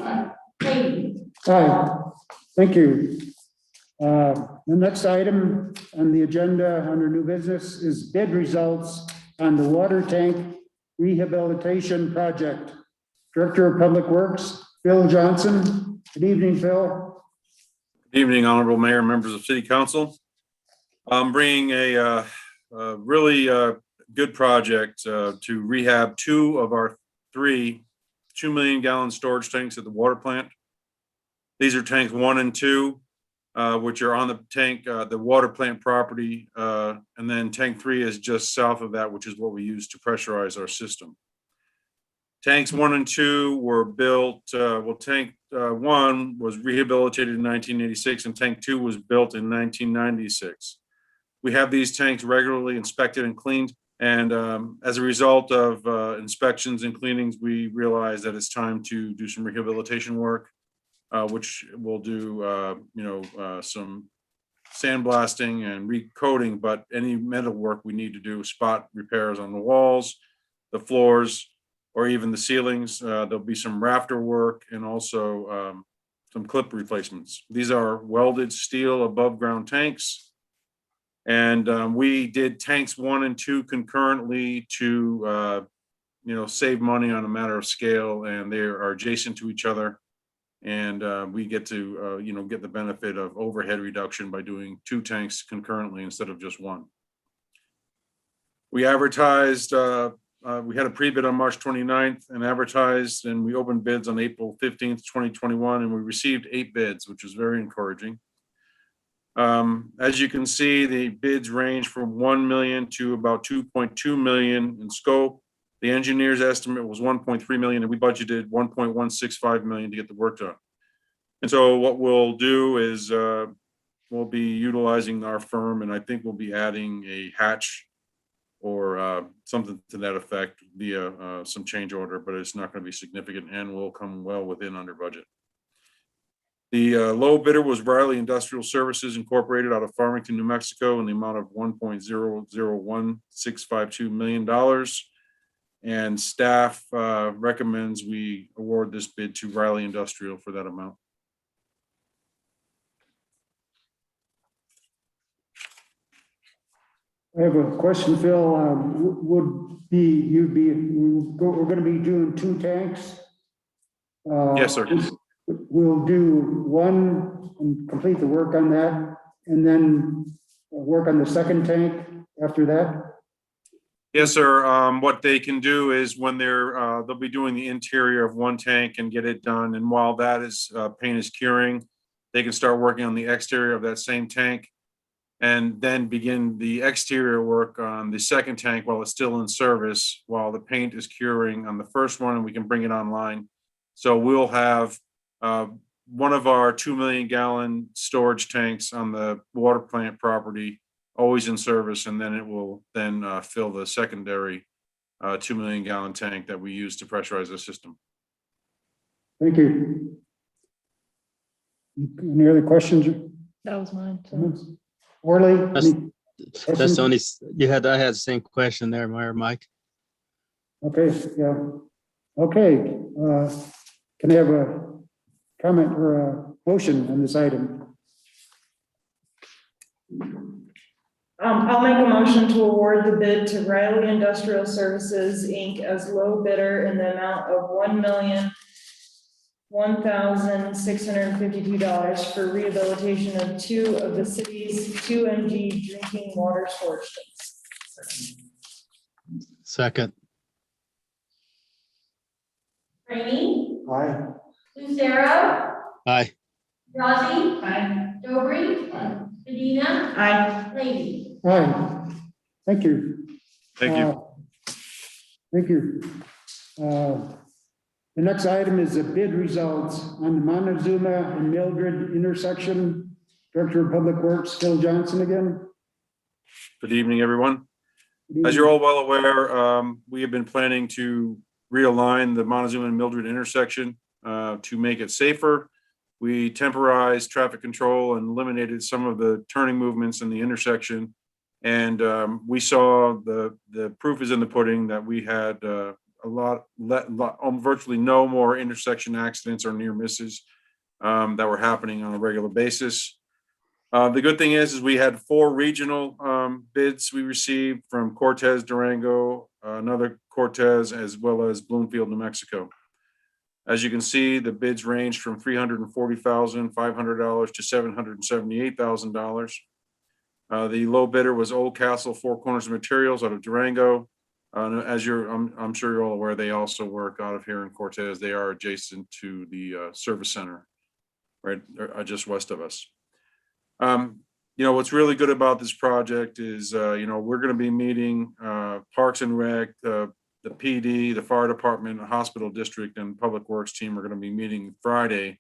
Speaker 4: Rainey.
Speaker 1: Aye. Thank you. The next item on the agenda under new business is bid results on the water tank rehabilitation project. Director of Public Works, Phil Johnson. Good evening, Phil.
Speaker 10: Good evening, Honorable Mayor, members of City Council. I'm bringing a really good project to rehab two of our three 2 million gallon storage tanks at the water plant. These are tanks 1 and 2, which are on the tank, the water plant property. And then tank 3 is just south of that, which is what we use to pressurize our system. Tanks 1 and 2 were built, tank 1 was rehabilitated in 1986 and tank 2 was built in 1996. We have these tanks regularly inspected and cleaned. And as a result of inspections and cleanings, we realized that it's time to do some rehabilitation work, which will do, some sandblasting and recoating, but any metal work we need to do, spot repairs on the walls, the floors, or even the ceilings. There'll be some rafter work and also some clip replacements. These are welded steel above ground tanks. And we did tanks 1 and 2 concurrently to, save money on a matter of scale, and they are adjacent to each other. And we get to, get the benefit of overhead reduction by doing 2 tanks concurrently instead of just 1. We advertised, we had a pre-bid on March 29th and advertised, and we opened bids on April 15th, 2021, and we received 8 bids, which was very encouraging. As you can see, the bids range from 1 million to about 2.2 million in scope. The engineer's estimate was 1.3 million, and we budgeted 1.165 million to get the work done. And so what we'll do is we'll be utilizing our firm, and I think we'll be adding a hatch or something to that effect via some change order, but it's not going to be significant and will come well within under budget. The low bidder was Riley Industrial Services Incorporated out of Farmington, New Mexico, in the amount of $1.001652 million. And staff recommends we award this bid to Riley Industrial for that amount.
Speaker 1: I have a question, Phil. We're going to be doing 2 tanks?
Speaker 10: Yes, sir.
Speaker 1: We'll do 1 and complete the work on that, and then work on the second tank after that?
Speaker 10: Yes, sir. What they can do is when they'll be doing the interior of 1 tank and get it done. And while that is paint is curing, they can start working on the exterior of that same tank and then begin the exterior work on the second tank while it's still in service, while the paint is curing on the first one, and we can bring it online. So we'll have one of our 2 million gallon storage tanks on the water plant property always in service, and then it will then fill the secondary 2 million gallon tank that we use to pressurize the system.
Speaker 1: Thank you. Any other questions?
Speaker 2: That was mine.
Speaker 1: Orly?
Speaker 5: That's the only, I had the same question there, Mike.
Speaker 1: Okay, yeah. Okay, can I have a comment or a motion on this item?
Speaker 2: I'll make a motion to award the bid to Riley Industrial Services, Inc. as low bidder in the amount of $1,001,652 for rehabilitation of 2 of the city's 2 drinking water storage tanks.
Speaker 5: Second.
Speaker 4: Rainey,
Speaker 1: Aye.
Speaker 4: Lucero,
Speaker 5: Aye.
Speaker 4: Rossi,
Speaker 2: Aye.
Speaker 4: Dobry, Medina,
Speaker 2: Aye.
Speaker 4: Lady.
Speaker 1: Aye. Thank you.
Speaker 10: Thank you.
Speaker 1: Thank you. The next item is the bid results on the Montezuma and Mildred intersection. Director of Public Works, Phil Johnson again.
Speaker 10: Good evening, everyone. As you're all well aware, we have been planning to realign the Montezuma and Mildred intersection to make it safer. We temporized traffic control and eliminated some of the turning movements in the intersection. And we saw the proof is in the pudding that we had virtually no more intersection accidents or near misses that were happening on a regular basis. The good thing is we had 4 regional bids we received from Cortez, Durango, another Cortez, as well as Bloomfield, New Mexico. As you can see, the bids ranged from $340,500 to $778,000. The low bidder was Old Castle Four Corners Materials out of Durango. As I'm sure you're all aware, they also work out of here in Cortez. They are adjacent to the service center, right, just west of us. What's really good about this project is, we're going to be meeting Parks and Rec, the PD, the fire department, the hospital district, and public works team are going to be meeting Friday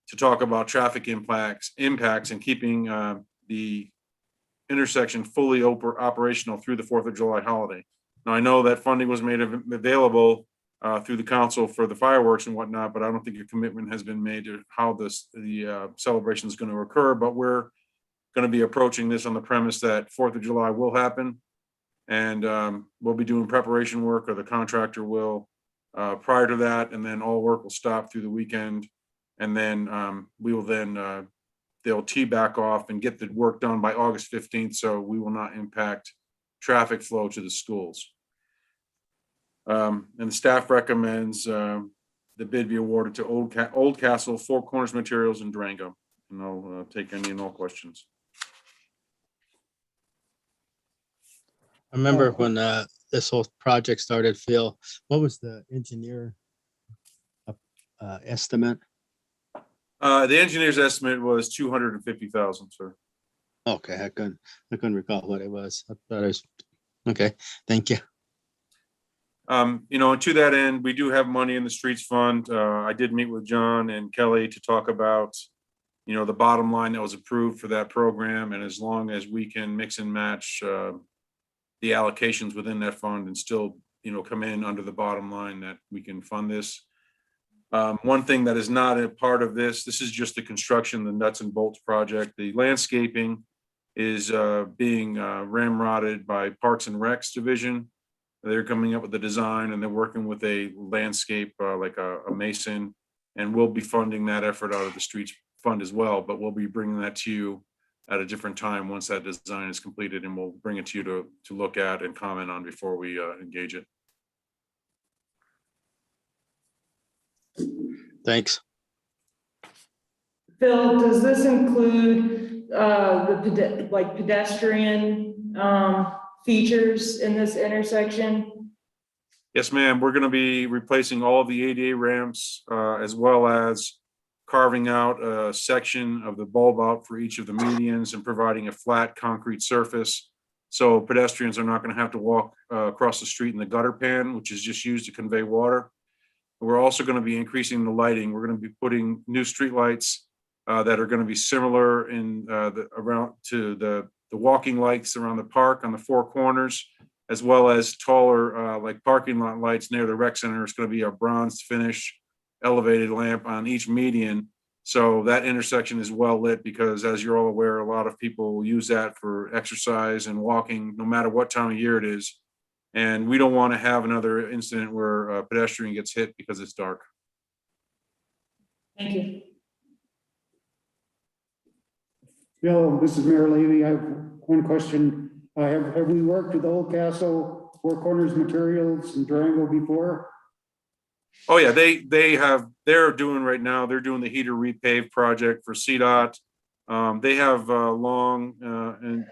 Speaker 10: to talk about traffic impacts and keeping the intersection fully operational through the 4th of July holiday. Now, I know that funding was made available through the council for the fireworks and whatnot, but I don't think a commitment has been made to how the celebration is going to occur. But we're going to be approaching this on the premise that 4th of July will happen, and we'll be doing preparation work, or the contractor will, prior to that, and then all work will stop through the weekend, and then they'll tee back off and get the work done by August 15th, so we will not impact traffic flow to the schools. And the staff recommends the bid be awarded to Old Castle, Four Corners Materials in Durango. And I'll take any and all questions.
Speaker 5: I remember when this whole project started, Phil, what was the engineer estimate?
Speaker 10: The engineer's estimate was 250,000, sir.
Speaker 5: Okay, I couldn't recall what it was. I thought it was, okay, thank you.
Speaker 10: And to that end, we do have money in the streets fund. I did meet with John and Kelly to talk about, the bottom line that was approved for that program. And as long as we can mix and match the allocations within that fund and still, come in under the bottom line, that we can fund this. One thing that is not a part of this is just the construction, the nuts and bolts project. The landscaping is being ramrodded by Parks and Recs division. They're coming up with the design, and they're working with a landscape, like a mason, and we'll be funding that effort out of the streets fund as well, but we'll be bringing that to you at a different time once that design is completed, and we'll bring it to you to look at and comment on before we engage it.
Speaker 5: Thanks.
Speaker 2: Phil, does this include pedestrian features in this intersection?
Speaker 10: Yes, ma'am. We're going to be replacing all of the ADA ramps, as well as carving out a section of the bulb out for each of the medians and providing a flat concrete surface. So pedestrians are not going to have to walk across the street in the gutter pan, which is just used to convey water. We're also going to be increasing the lighting. We're going to be putting new street lights that are going to be similar in around to the walking lights around the park on the four corners, as well as taller like parking lot lights near the rec center. It's going to be a bronze finish elevated lamp on each median. So that intersection is well lit because, as you're all aware, a lot of people use that for exercise and walking, no matter what time of year it is. And we don't want to have another incident where a pedestrian gets hit because it's dark.
Speaker 2: Thank you.
Speaker 1: Bill, this is Mayor Levy. I have one question. Have we worked with Old Castle, Four Corners Materials in Durango before?
Speaker 10: Oh yeah, they're doing right now, they're doing the heater repave project for CDOT. They have long and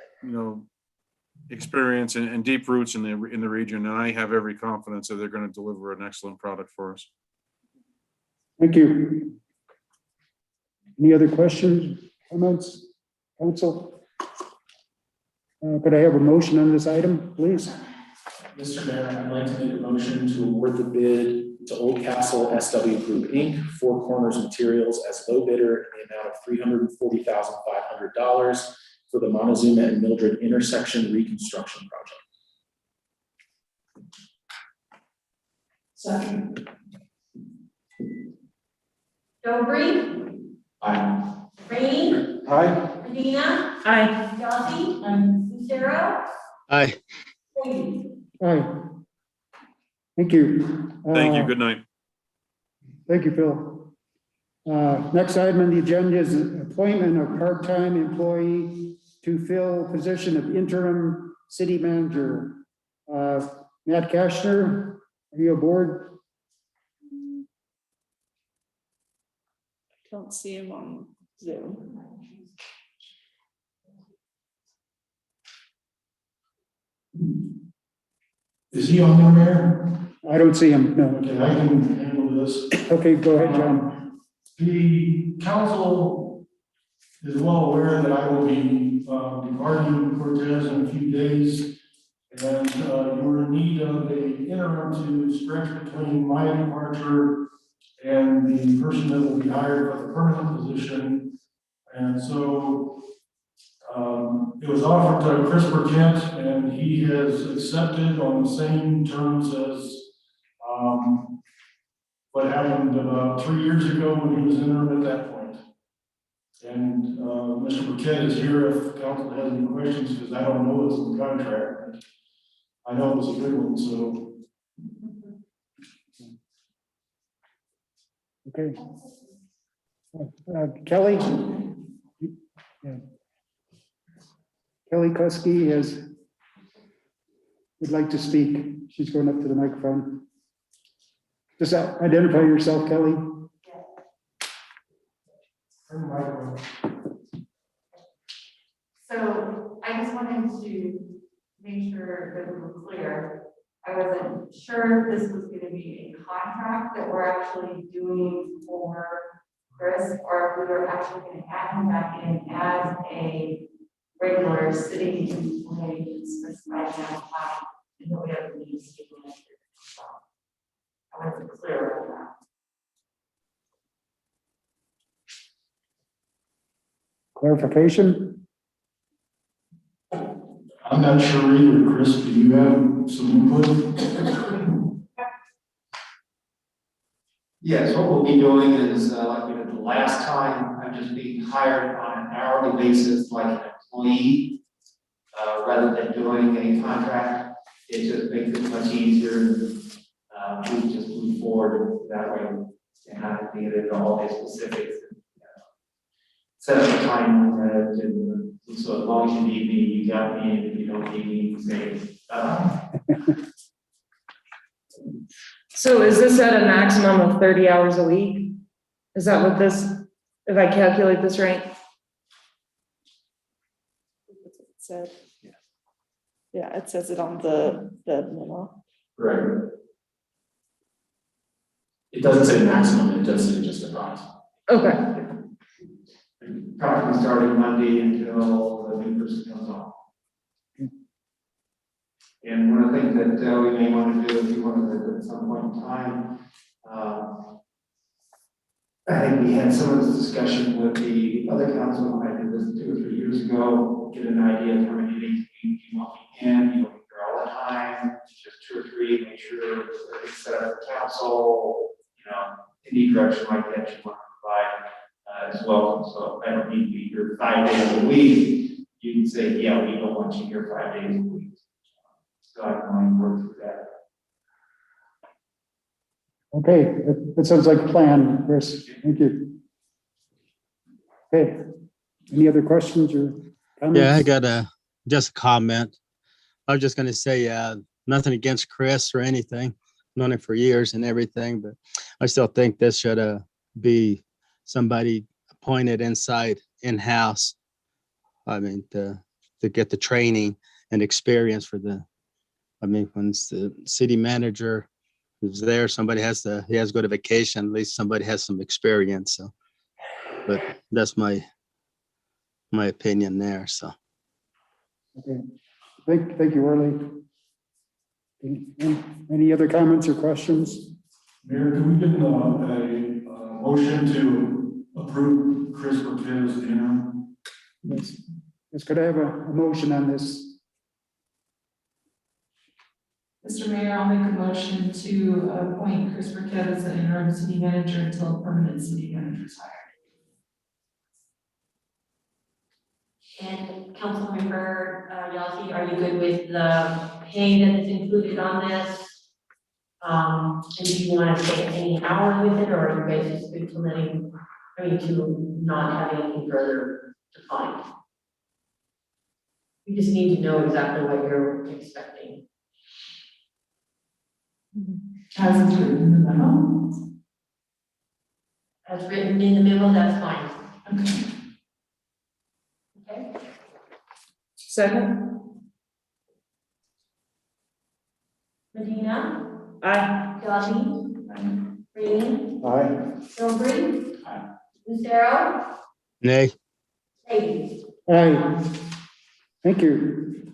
Speaker 10: experience and deep roots in the region, and I have every confidence that they're going to deliver an excellent product for us.
Speaker 1: Thank you. Any other questions, comments, council? Could I have a motion on this item, please?
Speaker 3: Mr. Mayor, I'd like to make a motion to award the bid to Old Castle SW Group Inc., Four Corners Materials, as low bidder in the amount of $340,500 for the Montezuma and Mildred intersection reconstruction project.
Speaker 7: Second.
Speaker 4: Dobry,
Speaker 3: Aye.
Speaker 4: Rainey,
Speaker 6: Aye.
Speaker 4: Medina,
Speaker 2: Aye.
Speaker 4: Rossi, Lucero,
Speaker 5: Aye.
Speaker 4: Brady.
Speaker 1: Aye. Thank you.
Speaker 10: Thank you. Good night.
Speaker 1: Thank you, Phil. Next item on the agenda is appointment of part-time employee to fill position of interim city manager. Matt Kashner, are you aboard?
Speaker 2: Don't see him on Zoom.
Speaker 9: Is he on there, Mayor?
Speaker 1: I don't see him, no.
Speaker 9: Okay, I can handle this.
Speaker 1: Okay, go ahead, John.
Speaker 9: The council is well aware that I will be departing Cortez in a few days. And you're in need of a interim to stretch between my departure and the person that will be hired for the permanent position. And so it was offered to Chris Burkett, and he has accepted on the same terms as what happened about 3 years ago when he was interim at that point. And Mr. Burkett is here if council has any questions, because I don't know what's in the contract. I know it was a good one, so.
Speaker 1: Okay. Kelly? Yeah. Kelly Kuski would like to speak. She's going up to the microphone. Just identify yourself, Kelly.
Speaker 9: Turn the microphone.
Speaker 8: So I just wanted to make sure that we were clear. I wasn't sure if this was going to be a contract that we're actually doing for Chris, or if we were actually going to add him back in as a regular city employee specified amount of time until we have the new city manager. I wasn't clear on that.
Speaker 1: Clarification?
Speaker 9: I'm not sure either, Chris. Do you have some input?
Speaker 6: Yes, what we'll be doing is, like we did the last time, I'm just being hired on an hourly basis like an employee, rather than doing a contract. It just makes it much easier. We just move forward that way and not have to get into all the specifics. Set up a time, so as long as you need me, you got me, and if you don't need me, say,
Speaker 2: So is this at a maximum of 30 hours a week? Is that what this, if I calculate this right? That's what it said. Yeah, it says it on the memo.
Speaker 3: Right. It doesn't say maximum, it does say just approximate.
Speaker 2: Okay.
Speaker 6: probably starting Monday until the new person comes on. And one of the things that we may want to do, if you want to, at some point in time, I think we had some of this discussion with the other council. I did this 2 or 3 years ago. Get an idea of how many days you want me in. You don't be here all the time. Just 2 or 3. Make sure everything's set up for council. You know, any direction like that you want to provide is welcome. So if I don't need to be here 5 days a week, you can say, yeah, we don't want you here 5 days a week. So I can work through that.
Speaker 1: Okay, that sounds like a plan, Chris. Thank you. Okay, any other questions or comments?
Speaker 5: Yeah, I got just a comment. I was just gonna say, nothing against Chris or anything, known him for years and everything, but I still think this should be somebody appointed in-house. I mean, to get the training and experience for when the city manager who's there, he has to go to vacation, at least somebody has some experience, so. But that's my opinion there, so.
Speaker 1: Okay, thank you, Orly. Any other comments or questions?
Speaker 9: Mayor, can we get a motion to approve Chris Burkett as the interim?
Speaker 1: Yes. Let's go to have a motion on this.
Speaker 7: Mr. Mayor, I'll make a motion to appoint Chris Burkett as the interim city manager until a permanent city manager is hired.
Speaker 4: And Councilmember Yelsey, are you good with the pay that is included on this? And do you want to take any hours with it, or are you guys just good to not have anything further defined? You just need to know exactly what you're expecting.
Speaker 7: As it's written in the memo.
Speaker 4: As written in the memo, that's fine.
Speaker 7: Okay.
Speaker 4: Okay.
Speaker 2: Second?
Speaker 4: Medina,
Speaker 2: Aye.
Speaker 4: Yazdi, Green,
Speaker 6: Aye.
Speaker 4: Stonebury, Lucero,
Speaker 5: Nay.
Speaker 4: Lady.
Speaker 1: Aye. Thank you.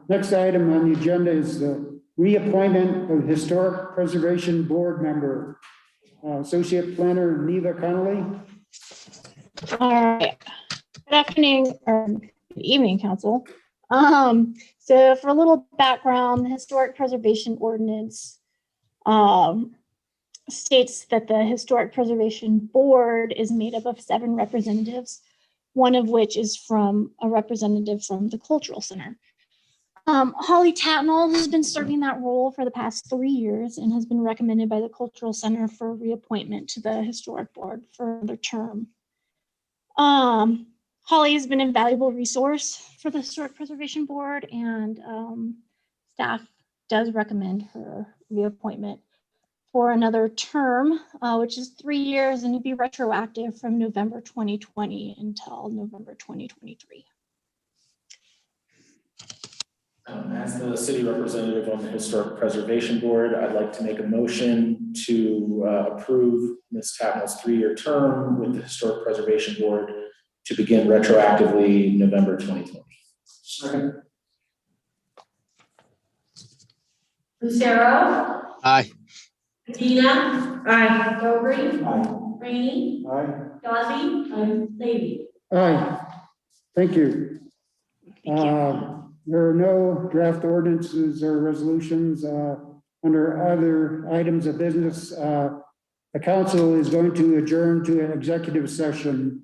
Speaker 1: Next item on the agenda is the reappointment of Historic Preservation Board member, Associate Planner Neva Connolly.
Speaker 11: All right. Good afternoon or good evening, council. So for a little background, the Historic Preservation Ordinance states that the Historic Preservation Board is made up of 7 representatives, one of which is from a representative from the Cultural Center. Holly Tatnall has been serving that role for the past 3 years and has been recommended by the Cultural Center for reappointment to the Historic Board for another term. Holly has been an invaluable resource for the Historic Preservation Board, and staff does recommend her reappointment for another term, which is 3 years, and to be retroactive from November 2020 until November 2023.
Speaker 3: As the city representative on the Historic Preservation Board, I'd like to make a motion to approve Ms. Tatnall's 3-year term with the Historic Preservation Board to begin retroactively November 2020.
Speaker 6: Second.
Speaker 4: Lucero,
Speaker 5: Aye.
Speaker 4: Medina,
Speaker 2: Aye.
Speaker 4: Stonebury,
Speaker 6: Aye.
Speaker 4: Green,
Speaker 6: Aye.
Speaker 4: Yazdi, Lady.
Speaker 1: Aye. Thank you.
Speaker 11: Thank you.
Speaker 1: There are no draft ordinances or resolutions under other items of business. The council is going to adjourn to an executive session.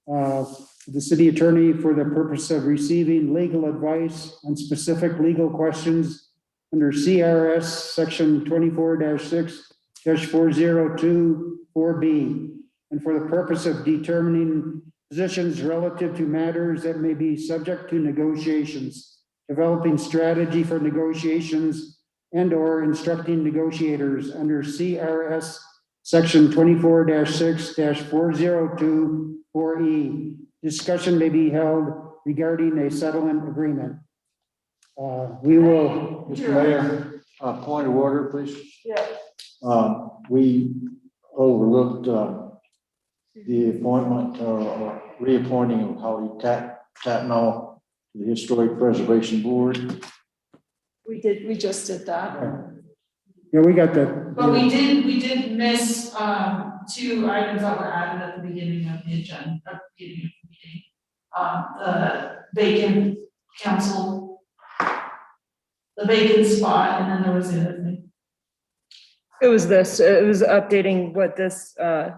Speaker 1: The city attorney for the purpose of receiving legal advice on specific legal questions under CRS section 24-6-4024B, and for the purpose of determining positions relative to matters that may be subject to negotiations, developing strategy for negotiations, and or instructing negotiators under CRS section 24-6-4024E. Discussion may be held regarding a settlement agreement. We will.
Speaker 6: Mr. Mayor, point of order, please.
Speaker 2: Yeah.
Speaker 6: We overlooked the appointment or reappointing of Holly Tatnall to the Historic Preservation Board.
Speaker 7: We just did that.
Speaker 1: Yeah, we got that.
Speaker 7: But we did miss 2 items that were added at the beginning of the agenda, at the beginning of the meeting. The vacant council, the vacant spot, and then there was the other thing.
Speaker 2: It was updating what this,
Speaker 7: Okay.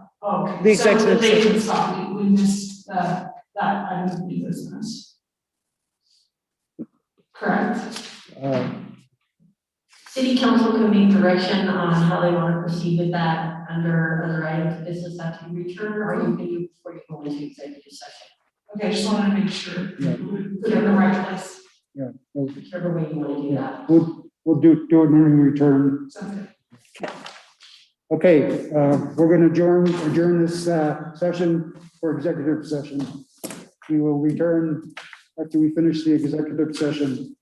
Speaker 2: The executive
Speaker 7: So the vacant
Speaker 2: session.
Speaker 7: spot, we missed that item of new business. Correct?
Speaker 4: City council can make direction on how they want to proceed with that under other items of business after you return, or you can do before you go into executive session.
Speaker 7: Okay, I just wanted to make sure
Speaker 1: Yeah.
Speaker 7: we put it in the right place.
Speaker 4: Whichever way you want to do that.
Speaker 1: We'll do it when we return.
Speaker 7: Sounds good.
Speaker 1: Okay, we're going to adjourn this session for executive session. We will return after we finish the executive session.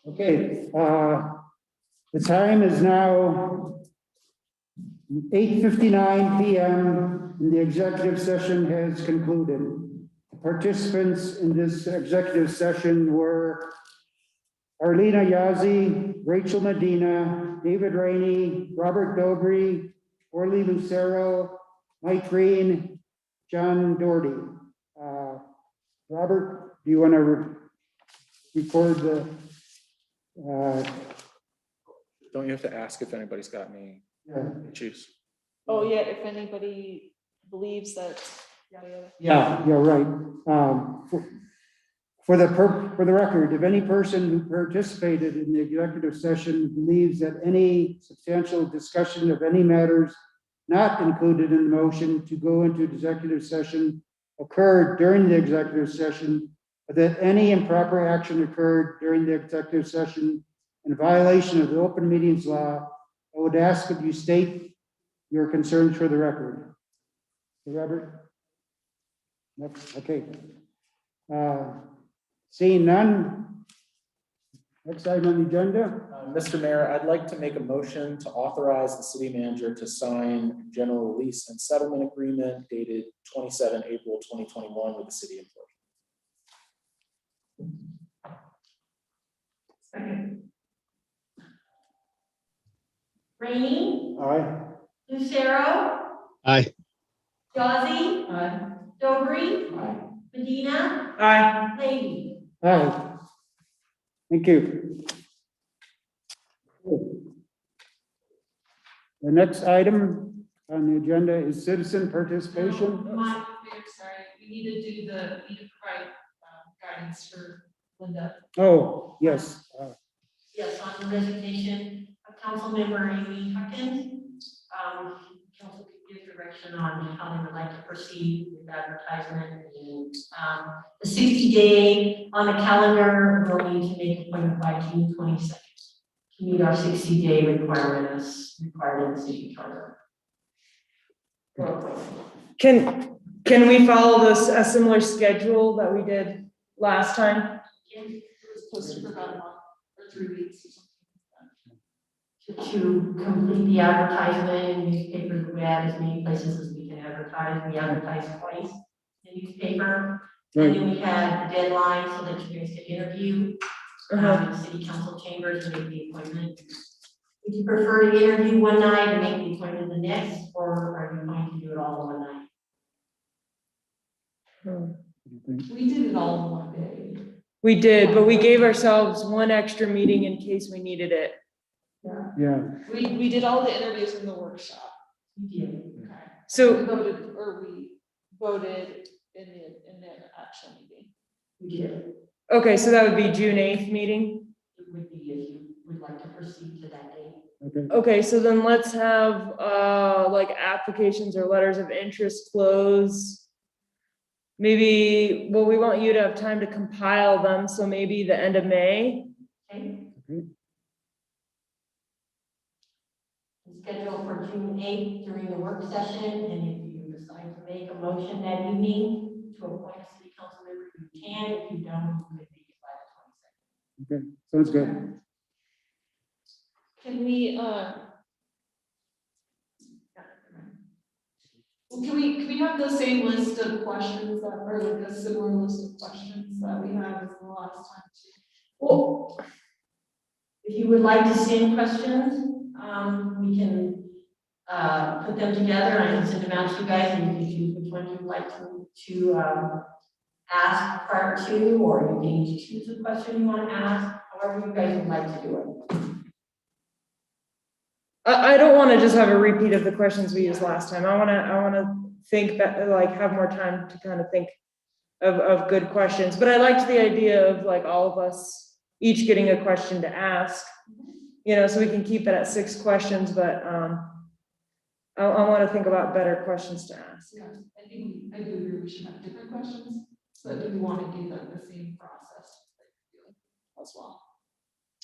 Speaker 1: Okay, the time is now 8:59 PM, and the executive session has concluded. Participants in this executive session were Arlena Yazzie, Rachel Medina, David Rainey, Robert Dobry, Orly Lucero, Mike Green, John Doherty. Robert, do you want to record the?
Speaker 3: Don't you have to ask if anybody's got any
Speaker 1: Yeah.
Speaker 3: issues?
Speaker 7: Oh, yeah, if anybody believes that, yada, yada.
Speaker 1: Yeah, right. For the record, if any person who participated in the executive session believes that any substantial discussion of any matters not included in the motion to go into executive session occurred during the executive session, or that any improper action occurred during the executive session in violation of the open meetings law, I would ask that you state your concerns for the record. Robert? Next, okay. Seeing none. Next item on the agenda.
Speaker 3: Mr. Mayor, I'd like to make a motion to authorize the city manager to sign general release and settlement agreement dated 27 April 2021 with the city employee.
Speaker 7: Second.
Speaker 4: Rainey,
Speaker 1: Aye.
Speaker 4: Lucero,
Speaker 5: Aye.
Speaker 4: Yazzie,
Speaker 7: Aye.
Speaker 4: Dobry,
Speaker 6: Aye.
Speaker 4: Medina,
Speaker 7: Aye.
Speaker 4: Lady.
Speaker 1: Aye. Thank you. The next item on the agenda is citizen participation.
Speaker 7: Mayor, sorry, we need to provide guidance for Linda.
Speaker 1: Oh, yes.
Speaker 4: Yes, on the resignation of council member Amy Huckins. Council could give direction on how they would like to proceed with advertisement. And the 60-day on the calendar, we'll need to make appointment by June 22nd to meet our 60-day requirement as required in the city charter.
Speaker 2: Can we follow this, a similar schedule that we did last time?
Speaker 7: It was posted for about a month or 3 weeks or something.
Speaker 4: To complete the advertisement, newspapers, we add as many places as we can advertise. We advertise twice in the newspaper. And then we had the deadline so that you guys could interview in city council chambers and make the appointment. Would you prefer to interview one night and make the appointment the next, or are you going to do it all in one night?
Speaker 7: We did it all in one day.
Speaker 2: We did, but we gave ourselves one extra meeting in case we needed it.
Speaker 1: Yeah.
Speaker 7: We did all the interviews in the workshop.
Speaker 4: You did.
Speaker 7: Okay.
Speaker 2: So-
Speaker 7: We voted in the actual meeting.
Speaker 4: We did.
Speaker 2: Okay, so that would be June 8th meeting.
Speaker 4: It would be if you would like to proceed to that date.
Speaker 1: Okay.
Speaker 2: Okay, so then let's have like applications or letters of interest close. Maybe, well, we want you to have time to compile them, so maybe the end of May.
Speaker 4: Okay.
Speaker 1: Okay.
Speaker 4: Schedule for June 8th during the work session, and if you decide to make a motion that evening to appoint a city council member, you can. If you don't, you could make it by the 22nd.
Speaker 1: Okay. Sounds good.
Speaker 7: Can we have the same list of questions that, or like a similar list of questions that we had as the last time?
Speaker 4: Well, if you would like to send questions, we can put them together. I can send them out to you guys, and you can choose which one you'd like to ask prior to, or you can choose a question you want to ask, however you guys would like to do it.
Speaker 2: I don't want to just have a repeat of the questions we used last time. I want to think that, like, have more time to kind of think of good questions. But I liked the idea of like all of us each getting a question to ask, you know, so we can keep it at 6 questions, but I want to think about better questions to ask.
Speaker 7: Yeah, I do agree we should have different questions, but do we want to do the same process as well?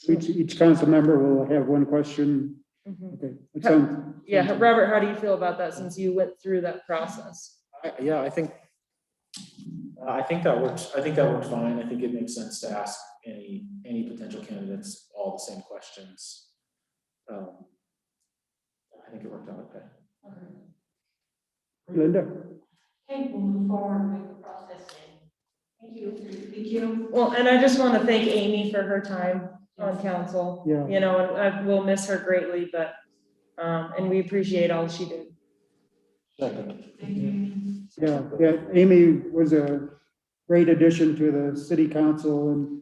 Speaker 1: Each council member will have one question.
Speaker 2: Mhm.
Speaker 1: Okay. That sounds-
Speaker 2: Yeah, Robert, how do you feel about that since you went through that process?
Speaker 3: Yeah, I think that works. I think that works fine. I think it makes sense to ask any potential candidates, all the same questions. I think it worked out okay.
Speaker 1: Linda?
Speaker 4: Okay, we'll move forward with the process then. Thank you.
Speaker 2: Thank you. Well, and I just want to thank Amy for her time on council.
Speaker 1: Yeah.
Speaker 2: You know, and I will miss her greatly, but, and we appreciate all she did.
Speaker 1: Yeah, Amy was a great addition to the city council, and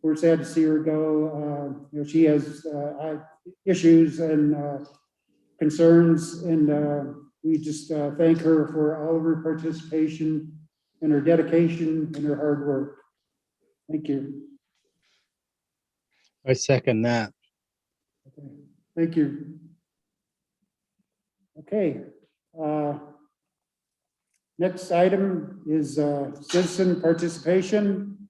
Speaker 1: we're sad to see her go. You know, she has issues and concerns, and we just thank her for all of her participation and her dedication and her hard work. Thank you.
Speaker 5: I second that.
Speaker 1: Okay. Thank you. Okay. Next item is citizen participation.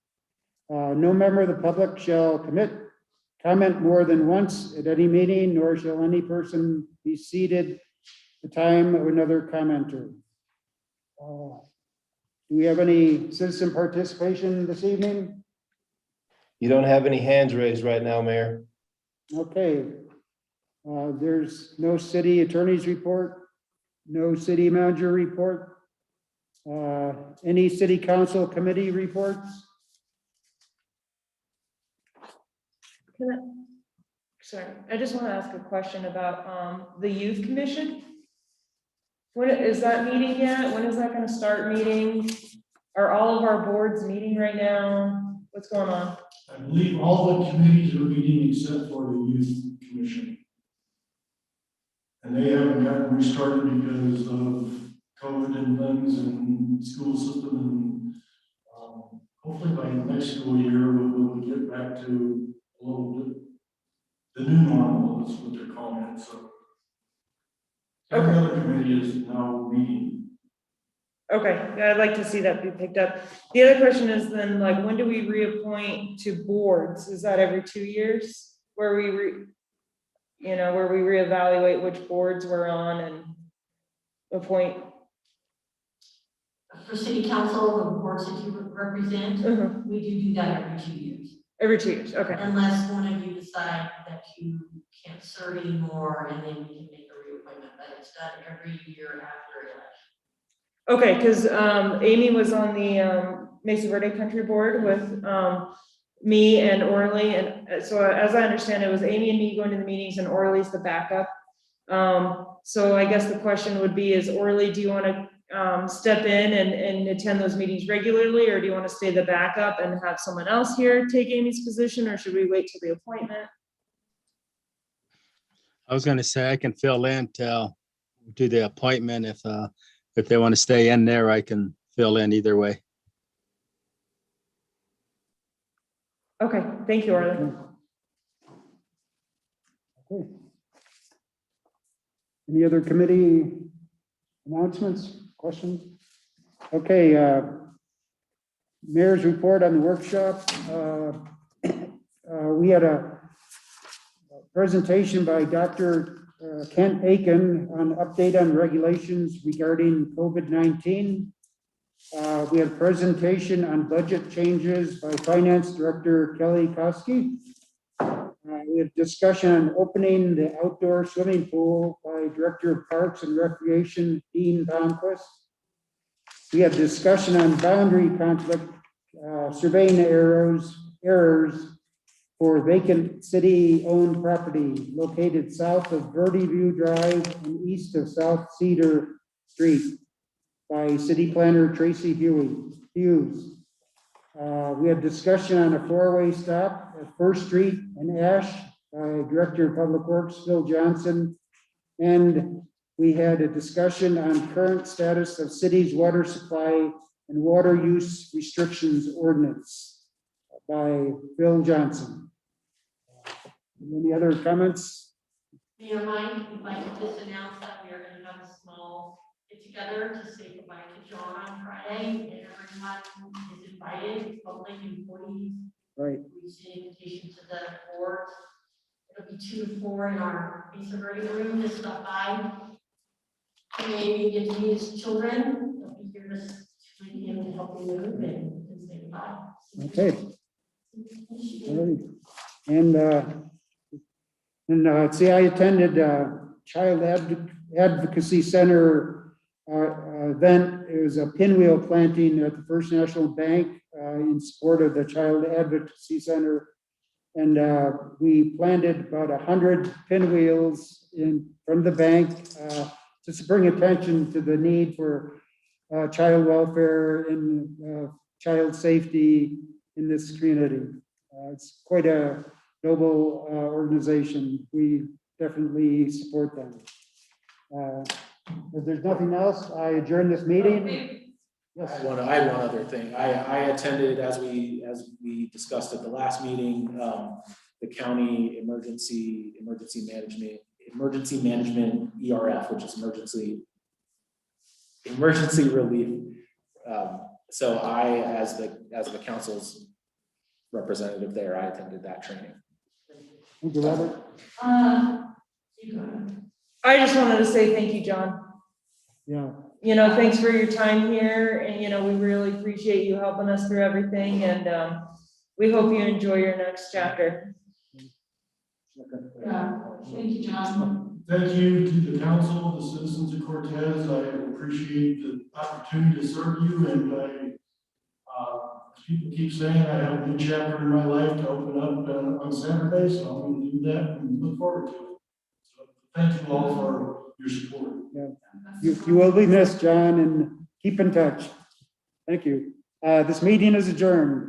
Speaker 1: No member of the public shall comment more than once at any meeting, nor shall any person be seated the time of another commenter. Do we have any citizen participation this evening?
Speaker 12: You don't have any hands raised right now, Mayor.
Speaker 1: Okay. There's no city attorney's report, no city manager report. Any city council committee reports?
Speaker 2: Sorry, I just want to ask a question about the youth commission. When is that meeting yet? When is that going to start meeting? Are all of our boards meeting right now? What's going on?
Speaker 9: I believe all the committees are meeting except for the youth commission. And they haven't gotten restarted because of COVID and things and school system, and hopefully by next school year, we'll get back to a little bit, the new normal is what they're calling it, so. Every other committee is now meeting.
Speaker 2: Okay, yeah, I'd like to see that be picked up. The other question is then, like, when do we reappoint to boards? Is that every 2 years? Where we where we reevaluate which boards we're on and appoint?
Speaker 4: For city council, the boards that you represent, we do that every 2 years.
Speaker 2: Every 2 years, okay.
Speaker 4: Unless one of you decide that you can't serve anymore, and then we can make a reappointment, but it's done every year after election.
Speaker 2: Okay, because Amy was on the Mesa Verde Country Board with me and Orly, and so as I understand it was Amy and me going to the meetings and Orly's the backup. So I guess the question would be is, Orly, do you want to step in and attend those meetings regularly, or do you want to stay the backup and have someone else here take Amy's position, or should we wait till the appointment?
Speaker 5: I was going to say I can fill in till do the appointment. If they want to stay in there, I can fill in either way.
Speaker 2: Okay, thank you, Orly.
Speaker 1: Okay. Any other committee announcements, questions? Okay, mayor's report on the workshop. We had a presentation by Dr. Kent Aiken on update on regulations regarding COVID-19. We had a presentation on budget changes by Finance Director Kelly Koski. We had discussion on opening the outdoor swimming pool by Director of Parks and Recreation, Dean Palmquist. We had discussion on boundary conflict, surveying errors for vacant city-owned property located south of Verde View Drive and east of South Cedar Street by City Planner Tracy Hughes. We had discussion on a four-way stop at First Street and Ash by Director of Public Works, Phil Johnson. And we had a discussion on current status of city's water supply and water use restrictions ordinance by Phil Johnson. Any other comments?
Speaker 4: Mayor Mike, we'd like to just announce that we are going to have a small get together to say goodbye to John on Friday, and everyone is invited, public employees.
Speaker 1: Right.
Speaker 4: We send invitation to the board. It'll be 2 to 4 in our Mesa Verde room to stop by. And maybe get to meet his children. They'll be here to him to help you move and say goodbye.
Speaker 1: Okay. See, I attended Child Advocacy Center event. It was a pinwheel planting at the First National Bank in support of the Child Advocacy Center. And we planted about 100 pinwheels from the bank just to bring attention to the need for child welfare and child safety in this community. It's quite a noble organization. We definitely support them. If there's nothing else, I adjourn this meeting.
Speaker 3: I
Speaker 1: Yes.
Speaker 3: have one other thing. I attended, as we discussed at the last meeting, the county emergency management ERF, which is emergency relief. So I, as the council's representative there, I attended that training.
Speaker 1: Thank you, Robert.
Speaker 7: You go ahead.
Speaker 2: I just wanted to say thank you, John.
Speaker 1: Yeah.
Speaker 2: Thanks for your time here, and, we really appreciate you helping us through everything, and, we hope you enjoy your next chapter.
Speaker 7: Yeah, thank you, John.
Speaker 9: Thank you to the council, the citizens of Cortez. I appreciate the opportunity to serve you, and as people keep saying, I have a new chapter in my life to open up on Saturday, so I'm going to do that and look forward to it. So thank you all for your support.
Speaker 1: You will be missed, John, and keep in touch. Thank you. This meeting is adjourned.